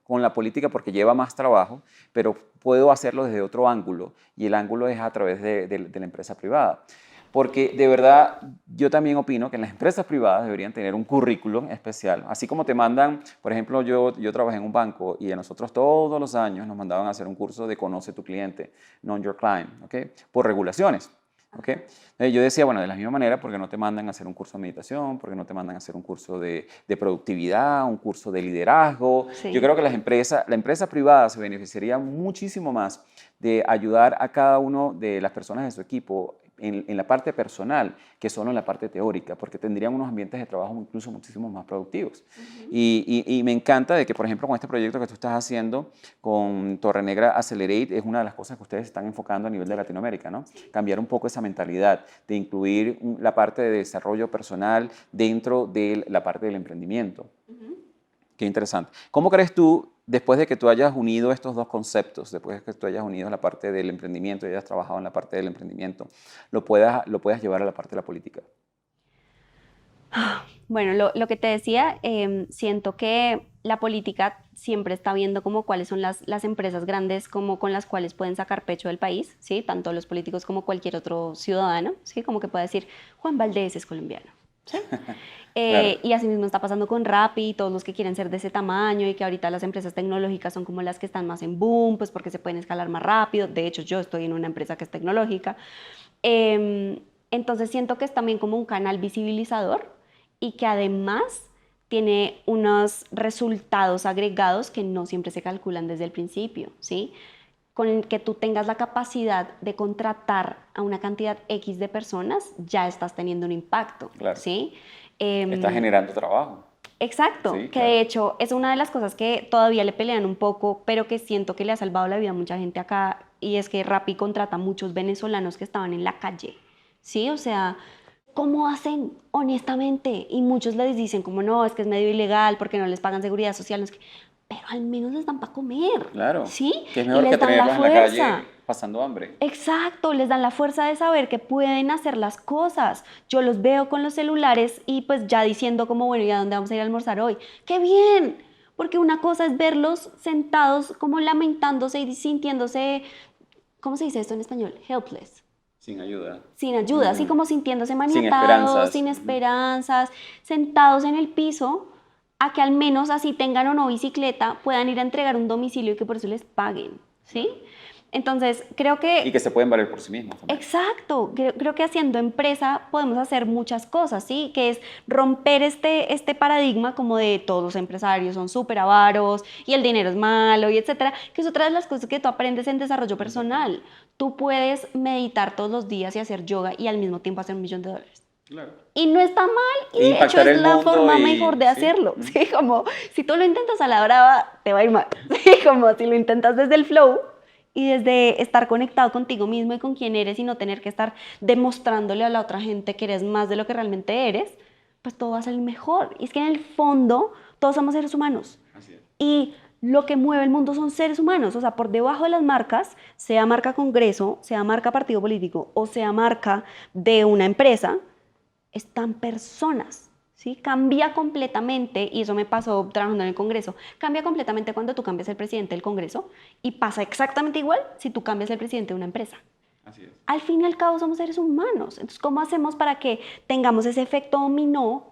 S2: con la política porque lleva más trabajo, pero puedo hacerlo desde otro ángulo y el ángulo es a través de la empresa privada. Porque de verdad yo también opino que en las empresas privadas deberían tener un currículum especial. Así como te mandan, por ejemplo, yo trabajé en un banco y a nosotros todos los años nos mandaban a hacer un curso de Conoce tu cliente, Know Your Client, ¿okay? Por regulaciones. ¿Okay? Yo decía, bueno, de la misma manera, ¿por qué no te mandan a hacer un curso de meditación? ¿Por qué no te mandan a hacer un curso de productividad, un curso de liderazgo?
S1: Sí.
S2: Yo creo que la empresa privada se beneficiaría muchísimo más de ayudar a cada uno de las personas de su equipo en la parte personal que solo en la parte teórica, porque tendrían unos ambientes de trabajo incluso muchísimo más productivos. Y me encanta de que, por ejemplo, con este proyecto que tú estás haciendo con Torre Negra Accelerate, es una de las cosas que ustedes están enfocando a nivel de Latinoamérica, ¿no? Cambiar un poco esa mentalidad de incluir la parte de desarrollo personal dentro de la parte del emprendimiento. Qué interesante. ¿Cómo crees tú después de que tú hayas unido estos dos conceptos, después de que tú hayas unido la parte del emprendimiento y hayas trabajado en la parte del emprendimiento, lo puedas llevar a la parte de la política?
S1: Bueno, lo que te decía, siento que la política siempre está viendo como cuáles son las empresas grandes como con las cuales pueden sacar pecho del país, ¿sí? Tanto los políticos como cualquier otro ciudadano, ¿sí? Como que pueda decir, Juan Valdés es colombiano, ¿sí?
S2: Claro.
S1: Y así mismo está pasando con Rappi y todos los que quieren ser de ese tamaño y que ahorita las empresas tecnológicas son como las que están más en boom, pues porque se pueden escalar más rápido. De hecho, yo estoy en una empresa que es tecnológica. Entonces siento que es también como un canal visibilizador y que además tiene unos resultados agregados que no siempre se calculan desde el principio, ¿sí? Con el que tú tengas la capacidad de contratar a una cantidad X de personas, ya estás teniendo un impacto,
S2: Claro.
S1: ¿sí?
S2: Estás generando trabajo.
S1: Exacto,
S2: Sí,
S1: que
S2: claro.
S1: de hecho es una de las cosas que todavía le pelean un poco, pero que siento que le ha salvado la vida a mucha gente acá, y es que Rappi contrata a muchos venezolanos que estaban en la calle, ¿sí? O sea, ¿cómo hacen honestamente? Y muchos les dicen como no, es que es medio ilegal porque no les pagan seguridad social, no es que, pero al menos les dan para comer,
S2: Claro.
S1: ¿sí?
S2: Que es
S1: Y
S2: mejor que
S1: les dan la
S2: tenerlos en la calle
S1: fuerza.
S2: pasando hambre.
S1: Exacto, les dan la fuerza de saber que pueden hacer las cosas. Yo los veo con los celulares y pues ya diciendo como, bueno, ¿y a dónde vamos a ir a almorzar hoy? ¡Qué bien! Porque una cosa es verlos sentados como lamentándose y sintiéndose, ¿cómo se dice esto en español? Helpless.
S2: Sin ayuda.
S1: Sin ayuda, así
S2: Ujú.
S1: como sintiéndose
S2: Sin
S1: maniatados,
S2: esperanzas.
S1: sin
S2: Ujú.
S1: esperanzas, sentados en el piso, a que al menos así tengan o no bicicleta, puedan ir a entregar un domicilio y que por eso les paguen, ¿sí? Entonces, creo
S2: Y
S1: que,
S2: que se pueden valer por sí mismos también.
S1: exacto, creo que haciendo empresa podemos hacer muchas cosas, ¿sí? Que es romper este paradigma como de todos los empresarios son súper avaros y el dinero es malo y etcétera, que es otra de las cosas que tú aprendes en desarrollo personal. Tú puedes meditar todos los días y hacer yoga y al mismo tiempo hacer $1.000.000.
S2: Claro.
S1: Y no está mal, y
S2: E
S1: de hecho
S2: impactar
S1: es
S2: el
S1: la
S2: mundo
S1: forma mejor de
S2: sí.
S1: hacerlo,
S2: Ujú.
S1: ¿sí? Como si tú lo intentas a la brava, te va a ir mal, ¿sí? Como si lo intentas desde el flow y desde estar conectado contigo mismo y con quién eres y no tener que estar demostrándole a la otra gente que eres más de lo que realmente eres, pues todo va a salir mejor. Y es que en el fondo todos somos seres humanos.
S2: Así es.
S1: Y lo que mueve el mundo son seres humanos, o sea, por debajo de las marcas, sea marca Congreso, sea marca partido político o sea marca de una empresa, están personas, ¿sí? Cambia completamente, y eso me pasó trabajando en el Congreso, cambia completamente cuando tú cambias el presidente del Congreso y pasa exactamente igual si tú cambias el presidente de una empresa.
S2: Así es.
S1: Al fin y al cabo somos seres humanos, entonces ¿cómo hacemos para que tengamos ese efecto dominó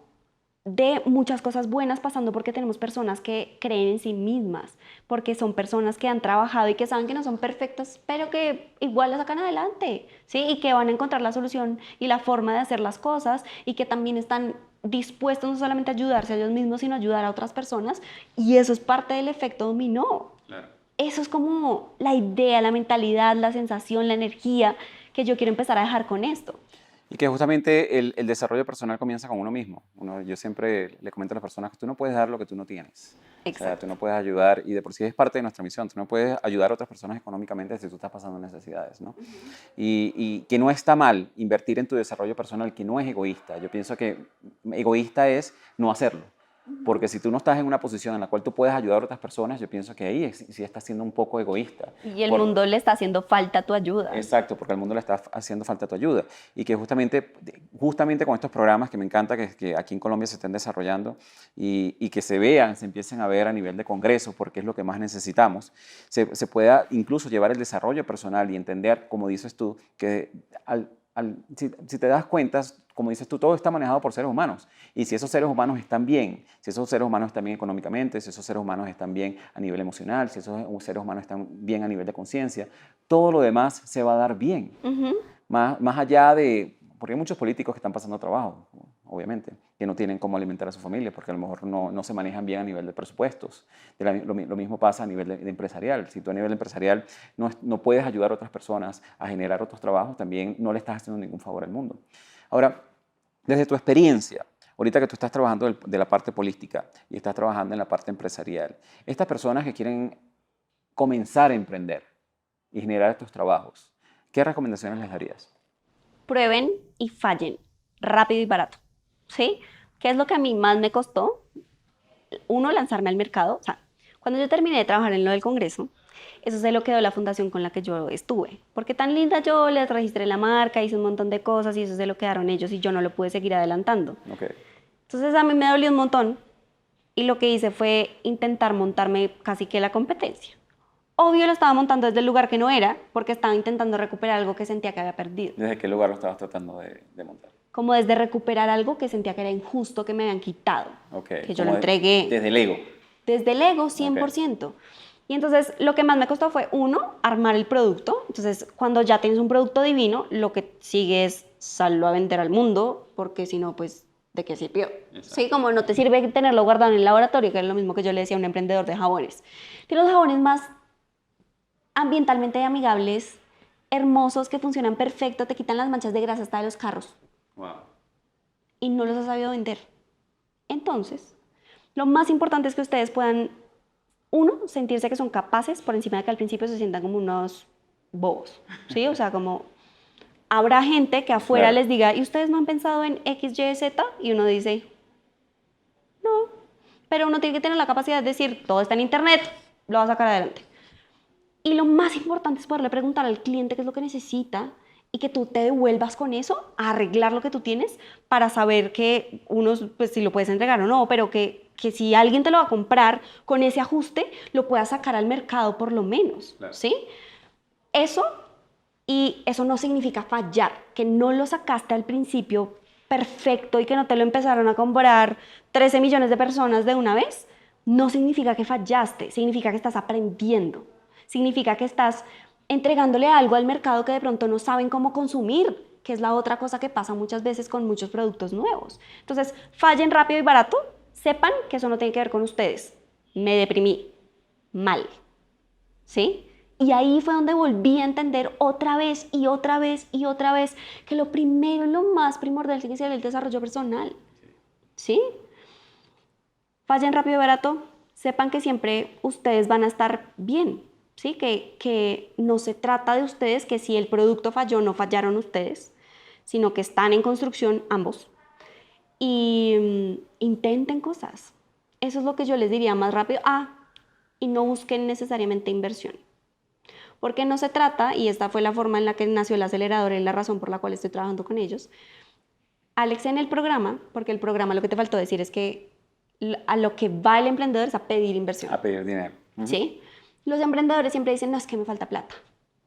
S1: de muchas cosas buenas pasando porque tenemos personas que creen en sí mismas, porque son personas que han trabajado y que saben que no son perfectas, pero que igual la sacan adelante, ¿sí? Y que van a encontrar la solución y la forma de hacer las cosas y que también están dispuestos no solamente a ayudarse a ellos mismos, sino a ayudar a otras personas, y eso es parte del efecto dominó.
S2: Claro.
S1: Eso es como la idea, la mentalidad, la sensación, la energía que yo quiero empezar a dejar con esto.
S2: Y que justamente el desarrollo personal comienza con uno mismo. Yo siempre le comento a las personas que tú no puedes dar lo que tú no tienes. O sea, tú no puedes ayudar, y de por sí es parte de nuestra misión, tú no puedes ayudar a otras personas económicamente si tú estás pasando necesidades, ¿no? Y que no está mal invertir en tu desarrollo personal, que no es egoísta. Yo pienso que egoísta es no hacerlo. Porque si tú no estás en una posición en la cual tú puedes ayudar a otras personas, yo pienso que ahí sí estás siendo un poco egoísta.
S1: Y el mundo le está haciendo falta tu ayuda.
S2: Exacto, porque al mundo le está haciendo falta tu ayuda. Y que justamente con estos programas que me encanta que aquí en Colombia se estén desarrollando y que se vean, se empiecen a ver a nivel de congreso, porque es lo que más necesitamos, se pueda incluso llevar el desarrollo personal y entender, como dices tú, que si te das cuenta, como dices tú, todo está manejado por seres humanos. Y si esos seres humanos están bien, si esos seres humanos están bien económicamente, si esos seres humanos están bien a nivel emocional, si esos seres humanos están bien a nivel de conciencia, todo lo demás se va a dar bien. Más allá de, porque hay muchos políticos que están pasando trabajo, obviamente, que no tienen cómo alimentar a su familia, porque a lo mejor no se manejan bien a nivel de presupuestos. Lo mismo pasa a nivel de empresarial. Si tú a nivel empresarial no puedes ayudar a otras personas a generar otros trabajos, también no le estás haciendo ningún favor al mundo. Ahora, desde tu experiencia, ahorita que tú estás trabajando de la parte política y estás trabajando en la parte empresarial, estas personas que quieren comenzar a emprender y generar estos trabajos, ¿qué recomendaciones les darías?
S1: Prueben y fallen, rápido y barato, ¿sí? ¿Qué es lo que a mí más me costó? Uno, lanzarme al mercado. O sea, Cuando yo terminé de trabajar en lo del Congreso, eso se lo quedó la fundación con la que yo estuve. Porque tan linda yo, les registré la marca, hice un montón de cosas y eso se lo quedaron ellos y yo no lo pude seguir adelantando.
S2: Ok.
S1: Entonces a mí me dolió un montón y lo que hice fue intentar montarme casi que la competencia. Obvio lo estaba montando desde el lugar que no era, porque estaba intentando recuperar algo que sentía que había perdido.
S2: ¿Desde qué lugar lo estabas tratando de montar?
S1: Como desde recuperar algo que sentía que era injusto que me habían quitado,
S2: Ok.
S1: que yo lo
S2: Como
S1: entregué.
S2: desde el ego.
S1: Desde el ego, 100%. Y entonces lo que más me costó fue, uno, armar el producto. Entonces, cuando ya tienes un producto divino, lo que sigue es salirlo a vender al mundo, porque si no, pues, ¿de qué sirvió?
S2: Exacto.
S1: Sí, como no te sirve tenerlo guardado en el laboratorio, que es lo mismo que yo le decía a un emprendedor de jabones. Tiene los jabones más ambientalmente amigables, hermosos, que funcionan perfecto, te quitan las manchas de grasa hasta de los carros.
S2: Wow.
S1: Y no los has sabido vender. Entonces, lo más importante es que ustedes puedan, uno, sentirse que son capaces, por encima de que al principio se sientan como unos bobos, ¿sí? O sea, como habrá gente que afuera
S2: Claro.
S1: les diga, ¿y ustedes no han pensado en X, Y, Z? Y uno dice, no, pero uno tiene que tener la capacidad de decir, todo está en internet, lo va a sacar adelante. Y lo más importante es poderle preguntar al cliente qué es lo que necesita y que tú te devuelvas con eso a arreglar lo que tú tienes para saber que unos, pues si lo puedes entregar o no, pero que si alguien te lo va a comprar con ese ajuste, lo puedas sacar al mercado por lo menos,
S2: Claro.
S1: ¿sí? Eso, y eso no significa fallar, que no lo sacaste al principio perfecto y que no te lo empezaron a comprar 13 millones de personas de una vez, no significa que fallaste, significa que estás aprendiendo, significa que estás entregándole algo al mercado que de pronto no saben cómo consumir, que es la otra cosa que pasa muchas veces con muchos productos nuevos. Entonces, fallen rápido y barato, sepan que eso no tiene que ver con ustedes. Me deprimí, mal, ¿sí? Y ahí fue donde volví a entender otra vez y otra vez y otra vez que lo primero y lo más primordial tiene que ser el desarrollo personal, ¿sí? Fallen rápido y barato, sepan que siempre ustedes van a estar bien, ¿sí? Que no se trata de ustedes, que si el producto falló, no fallaron ustedes, sino que están en construcción ambos. Y intenten cosas. Eso es lo que yo les diría más rápido. Y no busquen necesariamente inversión. Porque no se trata, y esta fue la forma en la que nació el acelerador y la razón por la cual estoy trabajando con ellos. Alex, en el programa, porque el programa lo que te faltó decir es que a lo que va el emprendedor es a pedir inversión.
S2: A pedir dinero.
S1: ¿Sí? Los emprendedores siempre dicen, no, es que me falta plata.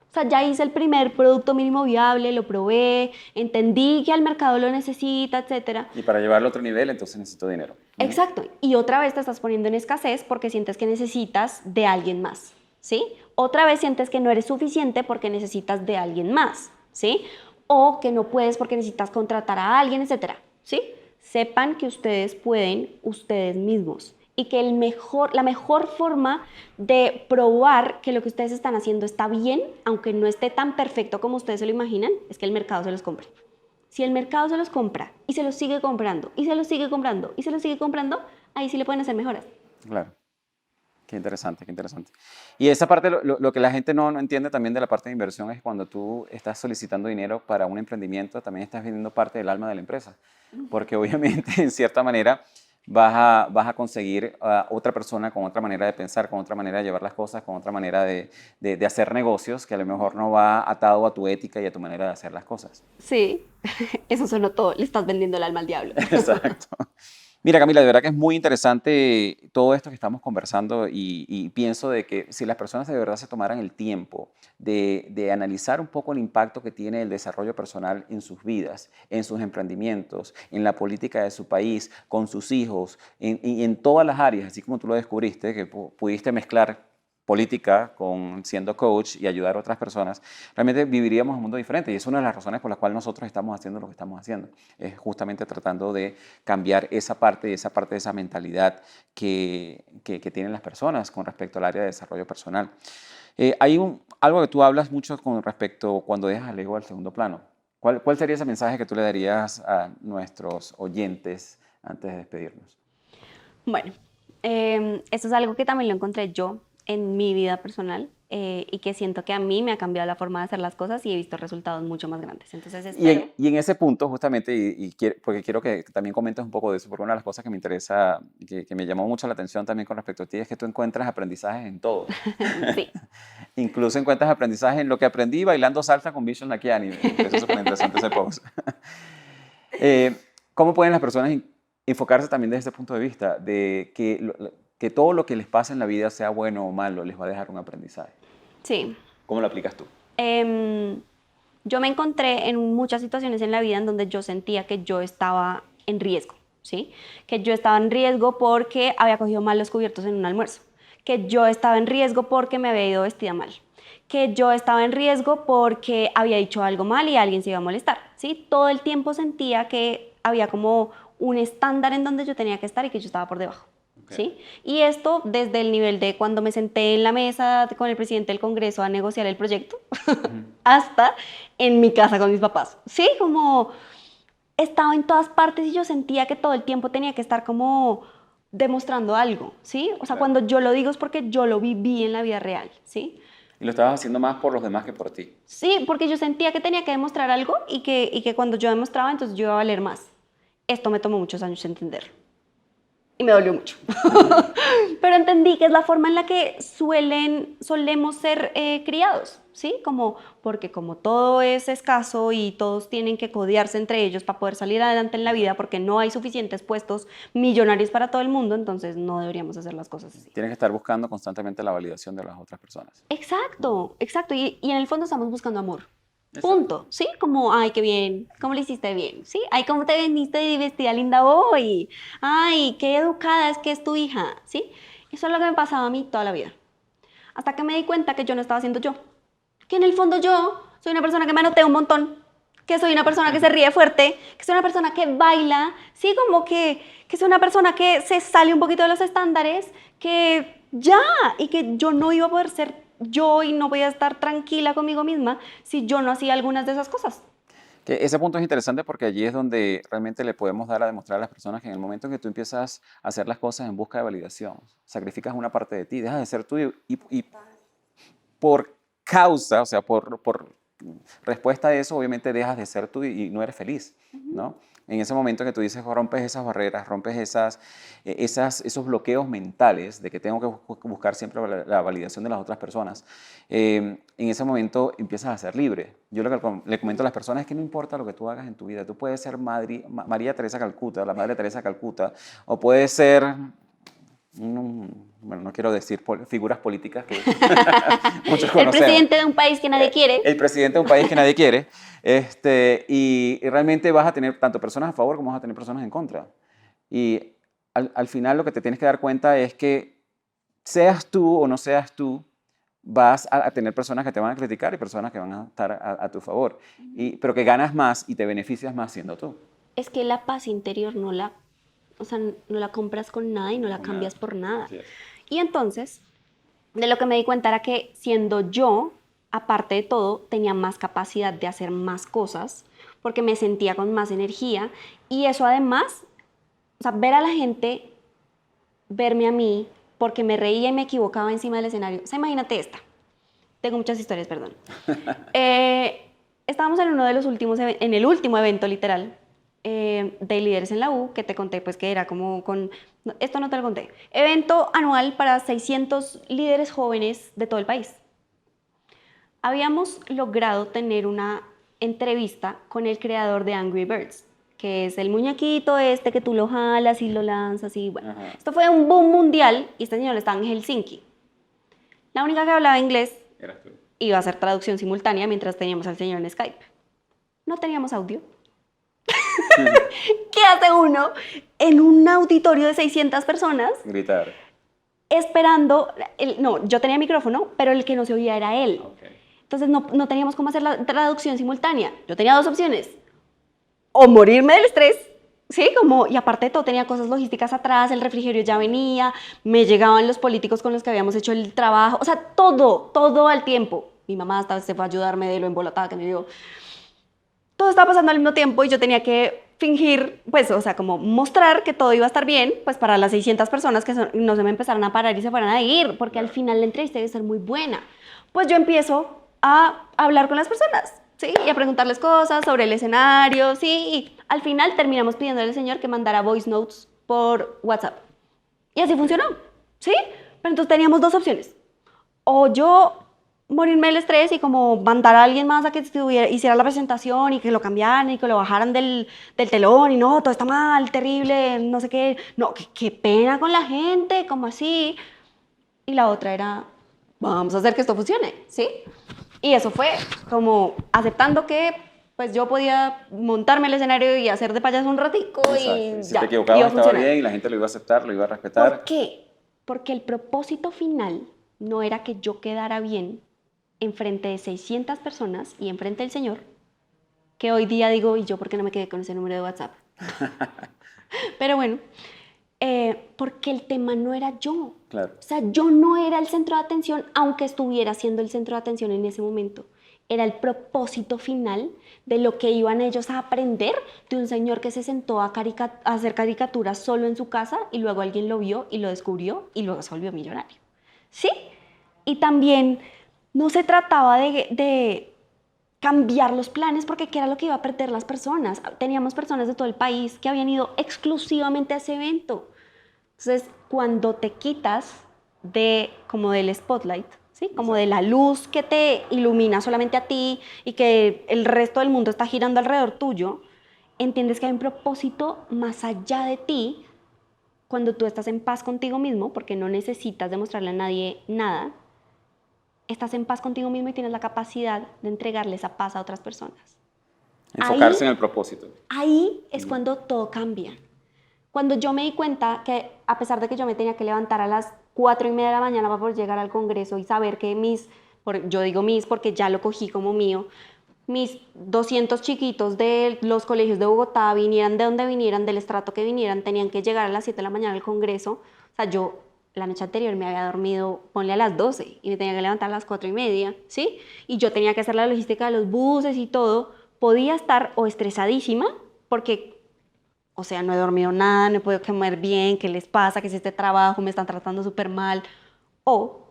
S1: O sea, ya hice el primer producto mínimo viable, lo probé, entendí que al mercado lo necesita, etcétera.
S2: Y para llevarlo a otro nivel, entonces necesito dinero.
S1: Exacto. Y otra vez te estás poniendo en escasez porque sientes que necesitas de alguien más, ¿sí? Otra vez sientes que no eres suficiente porque necesitas de alguien más, ¿sí? O que no puedes porque necesitas contratar a alguien, etcétera, ¿sí? Sepan que ustedes pueden ustedes mismos y que la mejor forma de probar que lo que ustedes están haciendo está bien, aunque no esté tan perfecto como ustedes se lo imaginan, es que el mercado se los compre. Si el mercado se los compra y se los sigue comprando y se los sigue comprando y se los sigue comprando, ahí sí le pueden hacer mejoras.
S2: Claro. Qué interesante, qué interesante. Y esa parte, lo que la gente no entiende también de la parte de inversión es cuando tú estás solicitando dinero para un emprendimiento, también estás vendiendo parte del alma de la empresa. Porque obviamente, en cierta manera, vas a conseguir a otra persona con otra manera de pensar, con otra manera de llevar las cosas, con otra manera de hacer negocios que a lo mejor no va atado a tu ética y a tu manera de hacer las cosas.
S1: Sí, eso sonó todo, le estás vendiendo el alma al diablo.
S2: Exacto. Mira, Camila, de verdad que es muy interesante todo esto que estamos conversando y pienso de que si las personas de verdad se tomaran el tiempo de analizar un poco el impacto que tiene el desarrollo personal en sus vidas, en sus emprendimientos, en la política de su país, con sus hijos, en todas las áreas, así como tú lo descubriste, que pudiste mezclar política con siendo coach y ayudar a otras personas, realmente viviríamos un mundo diferente y es una de las razones por las cuales nosotros estamos haciendo lo que estamos haciendo, es justamente tratando de cambiar esa parte de esa mentalidad que tienen las personas con respecto al área de desarrollo personal. Hay algo que tú hablas mucho con respecto cuando dejas el ego al segundo plano. ¿Cuál sería ese mensaje que tú le darías a nuestros oyentes antes de despedirnos?
S1: Bueno, esto es algo que también lo encontré yo en mi vida personal. y que siento que a mí me ha cambiado la forma de hacer las cosas y he visto resultados mucho más grandes. Entonces
S2: Y en ese punto, justamente, porque quiero que también comentes un poco de eso, porque una de las cosas que me interesa, que me llamó mucho la atención también con respecto a ti, es que tú encuentras aprendizajes en todo.
S1: sí.
S2: Incluso encuentras aprendizaje en lo que aprendí bailando salsa con Vision Lakiani. Me pareció súper interesante ese post. ¿Cómo pueden las personas enfocarse también desde ese punto de vista, de que todo lo que les pasa en la vida, sea bueno o malo, les va a dejar un aprendizaje?
S1: Sí.
S2: ¿Cómo lo aplicas tú?
S1: Yo me encontré en muchas situaciones en la vida en donde yo sentía que yo estaba en riesgo, ¿sí? Que yo estaba en riesgo porque había cogido mal los cubiertos en un almuerzo, que yo estaba en riesgo porque me había ido vestida mal, que yo estaba en riesgo porque había dicho algo mal y alguien se iba a molestar, ¿sí? Todo el tiempo sentía que había como un estándar en donde yo tenía que estar y que yo estaba por debajo. ¿Sí? Y esto desde el nivel de cuando me senté en la mesa con el presidente del Congreso a negociar el proyecto, hasta en mi casa con mis papás. Sí, como estaba en todas partes y yo sentía que todo el tiempo tenía que estar como demostrando algo, ¿sí? O sea, cuando yo lo digo es porque yo lo viví en la vida real, ¿sí?
S2: Y lo estabas haciendo más por los demás que por ti.
S1: Sí, porque yo sentía que tenía que demostrar algo y que cuando yo demostraba, entonces yo iba a valer más. Esto me tomó muchos años entender. Y me dolió mucho. Pero entendí que es la forma en la que solemos ser criados, ¿sí? Porque como todo es escaso y todos tienen que codearse entre ellos para poder salir adelante en la vida, porque no hay suficientes puestos millonarios para todo el mundo, entonces no deberíamos hacer las cosas así.
S2: Tienes que estar buscando constantemente la validación de las otras personas.
S1: Exacto, exacto. Y en el fondo estamos buscando amor. Punto, ¿sí? Como, ay, qué bien, ¿cómo lo hiciste bien? ¿Sí? Ay, ¿cómo te viniste vestida linda hoy? Ay, qué educada es que es tu hija, ¿sí? Eso es lo que me pasaba a mí toda la vida. Hasta que me di cuenta que yo no estaba siendo yo. Que en el fondo yo soy una persona que me anoté un montón, que soy una persona que se ríe fuerte, que soy una persona que baila, ¿sí? Como que soy una persona que se sale un poquito de los estándares, que ya, y que yo no iba a poder ser yo y no voy a estar tranquila conmigo misma si yo no hacía algunas de esas cosas.
S2: Que ese punto es interesante porque allí es donde realmente le podemos dar a demostrar a las personas que en el momento en que tú empiezas a hacer las cosas en busca de validación, sacrificas una parte de ti, dejas de ser tú y por causa, o sea, por respuesta a eso, obviamente dejas de ser tú y no eres feliz, ¿no? En ese momento que tú dices, rompes esas barreras, rompes esos bloqueos mentales de que tengo que buscar siempre la validación de las otras personas, en ese momento empiezas a ser libre. Yo lo que le comento a las personas es que no importa lo que tú hagas en tu vida, tú puedes ser María Teresa Calcuta, la Madre Teresa Calcuta, o puedes ser... bueno, no quiero decir figuras políticas que muchos conocemos.
S1: El presidente de un país que nadie quiere.
S2: El presidente de un país que nadie quiere. Y realmente vas a tener tanto personas a favor como vas a tener personas en contra. Y al final lo que te tienes que dar cuenta es que seas tú o no seas tú, vas a tener personas que te van a criticar y personas que van a estar a tu favor. Pero que ganas más y te beneficias más siendo tú.
S1: Es que la paz interior no la compras con nada y no la cambias por nada.
S2: Así es.
S1: Y entonces, de lo que me di cuenta era que siendo yo, aparte de todo, tenía más capacidad de hacer más cosas porque me sentía con más energía y eso además, o sea, ver a la gente, verme a mí, porque me reía y me equivocaba encima del escenario. O sea, imagínate esta. Tengo muchas historias, perdón. Estábamos en uno de los últimos, en el último evento literal, de líderes en la U, que te conté, pues que era como esto no te lo conté, evento anual para 600 líderes jóvenes de todo el país. Habíamos logrado tener una entrevista con el creador de Angry Birds, que es el muñequito este que tú lo jalas y lo lanzas y bueno.
S2: Ajá.
S1: Esto fue un boom mundial y este señor estaba en Helsinki. La única que hablaba inglés
S2: Eras tú.
S1: iba a hacer traducción simultánea mientras teníamos al señor en Skype. No teníamos audio. ¿Qué hace uno en un auditorio de 600 personas?
S2: Gritar.
S1: Esperando, no, yo tenía micrófono, pero el que no se oía era él.
S2: Okay.
S1: Entonces no teníamos cómo hacer la traducción simultánea. Yo tenía dos opciones. O morirme del estrés, ¿sí? Y aparte de todo tenía cosas logísticas atrás, el refrigerio ya venía, me llegaban los políticos con los que habíamos hecho el trabajo, o sea, todo al tiempo. Mi mamá hasta se fue a ayudarme de lo embolatada que me dio. Todo estaba pasando al mismo tiempo y yo tenía que fingir, pues, o sea, como mostrar que todo iba a estar bien, pues para las 600 personas que no se me empezaran a parar y se fueran a ir, porque al final la entrevista debe ser muy buena. Pues yo empiezo a hablar con las personas, ¿sí? Y a preguntarles cosas sobre el escenario, ¿sí? Y al final terminamos pidiéndole al señor que mandara voice notes por WhatsApp. Y así funcionó, ¿sí? Pero entonces teníamos dos opciones. O yo morirme del estrés y como mandar a alguien más a que hiciera la presentación y que lo cambiaran y que lo bajaran del telón y no, todo está mal, terrible, no sé qué. No, qué pena con la gente, como así. Y la otra era, vamos a hacer que esto funcione, ¿sí? Y eso fue como aceptando que pues yo podía montarme el escenario y hacer de payaso un ratico.
S2: Exacto.
S1: Y
S2: Si
S1: ya,
S2: te equivocabas
S1: iba a
S2: estaba
S1: funcionar.
S2: bien y la gente lo iba a aceptar, lo iba a respetar.
S1: ¿Por qué? Porque el propósito final no era que yo quedara bien enfrente de 600 personas y enfrente del Señor, que hoy día digo, ¿y yo por qué no me quedé con ese número de WhatsApp? Pero bueno, porque el tema no era yo.
S2: Claro.
S1: O sea, yo no era el centro de atención, aunque estuviera siendo el centro de atención en ese momento. Era el propósito final de lo que iban ellos a aprender de un señor que se sentó a hacer caricaturas solo en su casa y luego alguien lo vio y lo descubrió y luego se volvió millonario. ¿Sí? Y también no se trataba de cambiar los planes porque qué era lo que iba a perder las personas. Teníamos personas de todo el país que habían ido exclusivamente a ese evento. Entonces, cuando te quitas como del spotlight, ¿sí? Como de la luz que te ilumina solamente a ti y que el resto del mundo está girando alrededor tuyo, entiendes que hay un propósito más allá de ti cuando tú estás en paz contigo mismo, porque no necesitas demostrarle a nadie nada. Estás en paz contigo mismo y tienes la capacidad de entregarle esa paz a otras personas.
S2: Enfocarse en el propósito.
S1: Ahí es cuando todo cambia. Cuando yo me di cuenta que a pesar de que yo me tenía que levantar a las 4:30 de la mañana para poder llegar al Congreso y saber que yo digo mis porque ya lo cogí como mío, mis 200 chiquitos de los colegios de Bogotá, vinieran de donde vinieran, del estrato que vinieran, tenían que llegar a las 7 de la mañana al Congreso. O sea, yo la noche anterior me había dormido, ponle a las 12 y me tenía que levantar a las 4:30, ¿sí? Y yo tenía que hacer la logística de los buses y todo. Podía estar o estresadísima porque, o sea, no he dormido nada, no he podido comer bien, ¿qué les pasa? ¿Qué es este trabajo? Me están tratando súper mal. O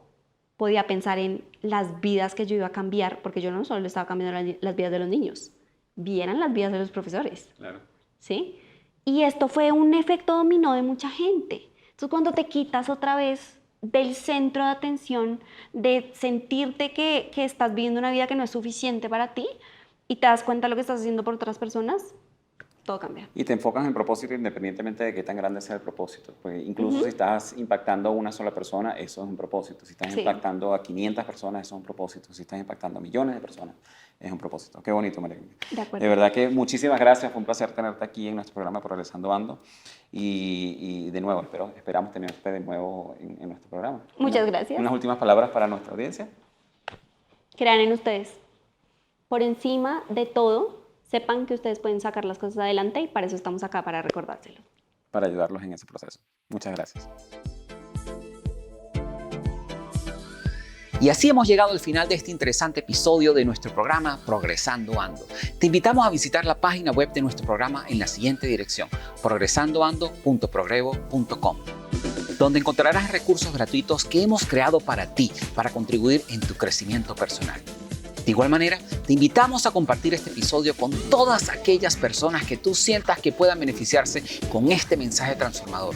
S1: podía pensar en las vidas que yo iba a cambiar, porque yo no solo estaba cambiando las vidas de los niños, vieran las vidas de los profesores.
S2: Claro.
S1: ¿Sí? Y esto fue un efecto dominó de mucha gente. Entonces, cuando te quitas otra vez del centro de atención, de sentirte que estás viviendo una vida que no es suficiente para ti y te das cuenta de lo que estás haciendo por otras personas, todo cambia.
S2: Y te enfocas en el propósito independientemente de qué tan grande sea el propósito. Pues incluso si estás impactando a una sola persona, eso es un propósito. Si estás impactando a 500 personas, eso es un propósito. Si estás impactando a millones de personas, es un propósito. Qué bonito, María.
S1: De acuerdo.
S2: De verdad que muchísimas gracias. Fue un placer tenerte aquí en nuestro programa Progresando Ando. Y de nuevo, esperamos tenerte de nuevo en nuestro programa.
S1: Muchas gracias.
S2: Unas últimas palabras para nuestra audiencia.
S1: Crean en ustedes. Por encima de todo, sepan que ustedes pueden sacar las cosas adelante y para eso estamos acá, para recordárselo.
S2: Para ayudarlos en ese proceso. Muchas gracias.
S3: Y así hemos llegado al final de este interesante episodio de nuestro programa Progresando Ando. Te invitamos a visitar la página web de nuestro programa en la siguiente dirección: progresandoando.progrevo.com, donde encontrarás recursos gratuitos que hemos creado para ti, para contribuir en tu crecimiento personal. De igual manera, te invitamos a compartir este episodio con todas aquellas personas que tú sientas que puedan beneficiarse con este mensaje transformador,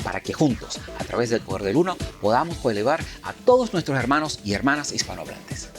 S3: para que juntos, a través del poder del uno, podamos elevar a todos nuestros hermanos y hermanas hispanohablantes.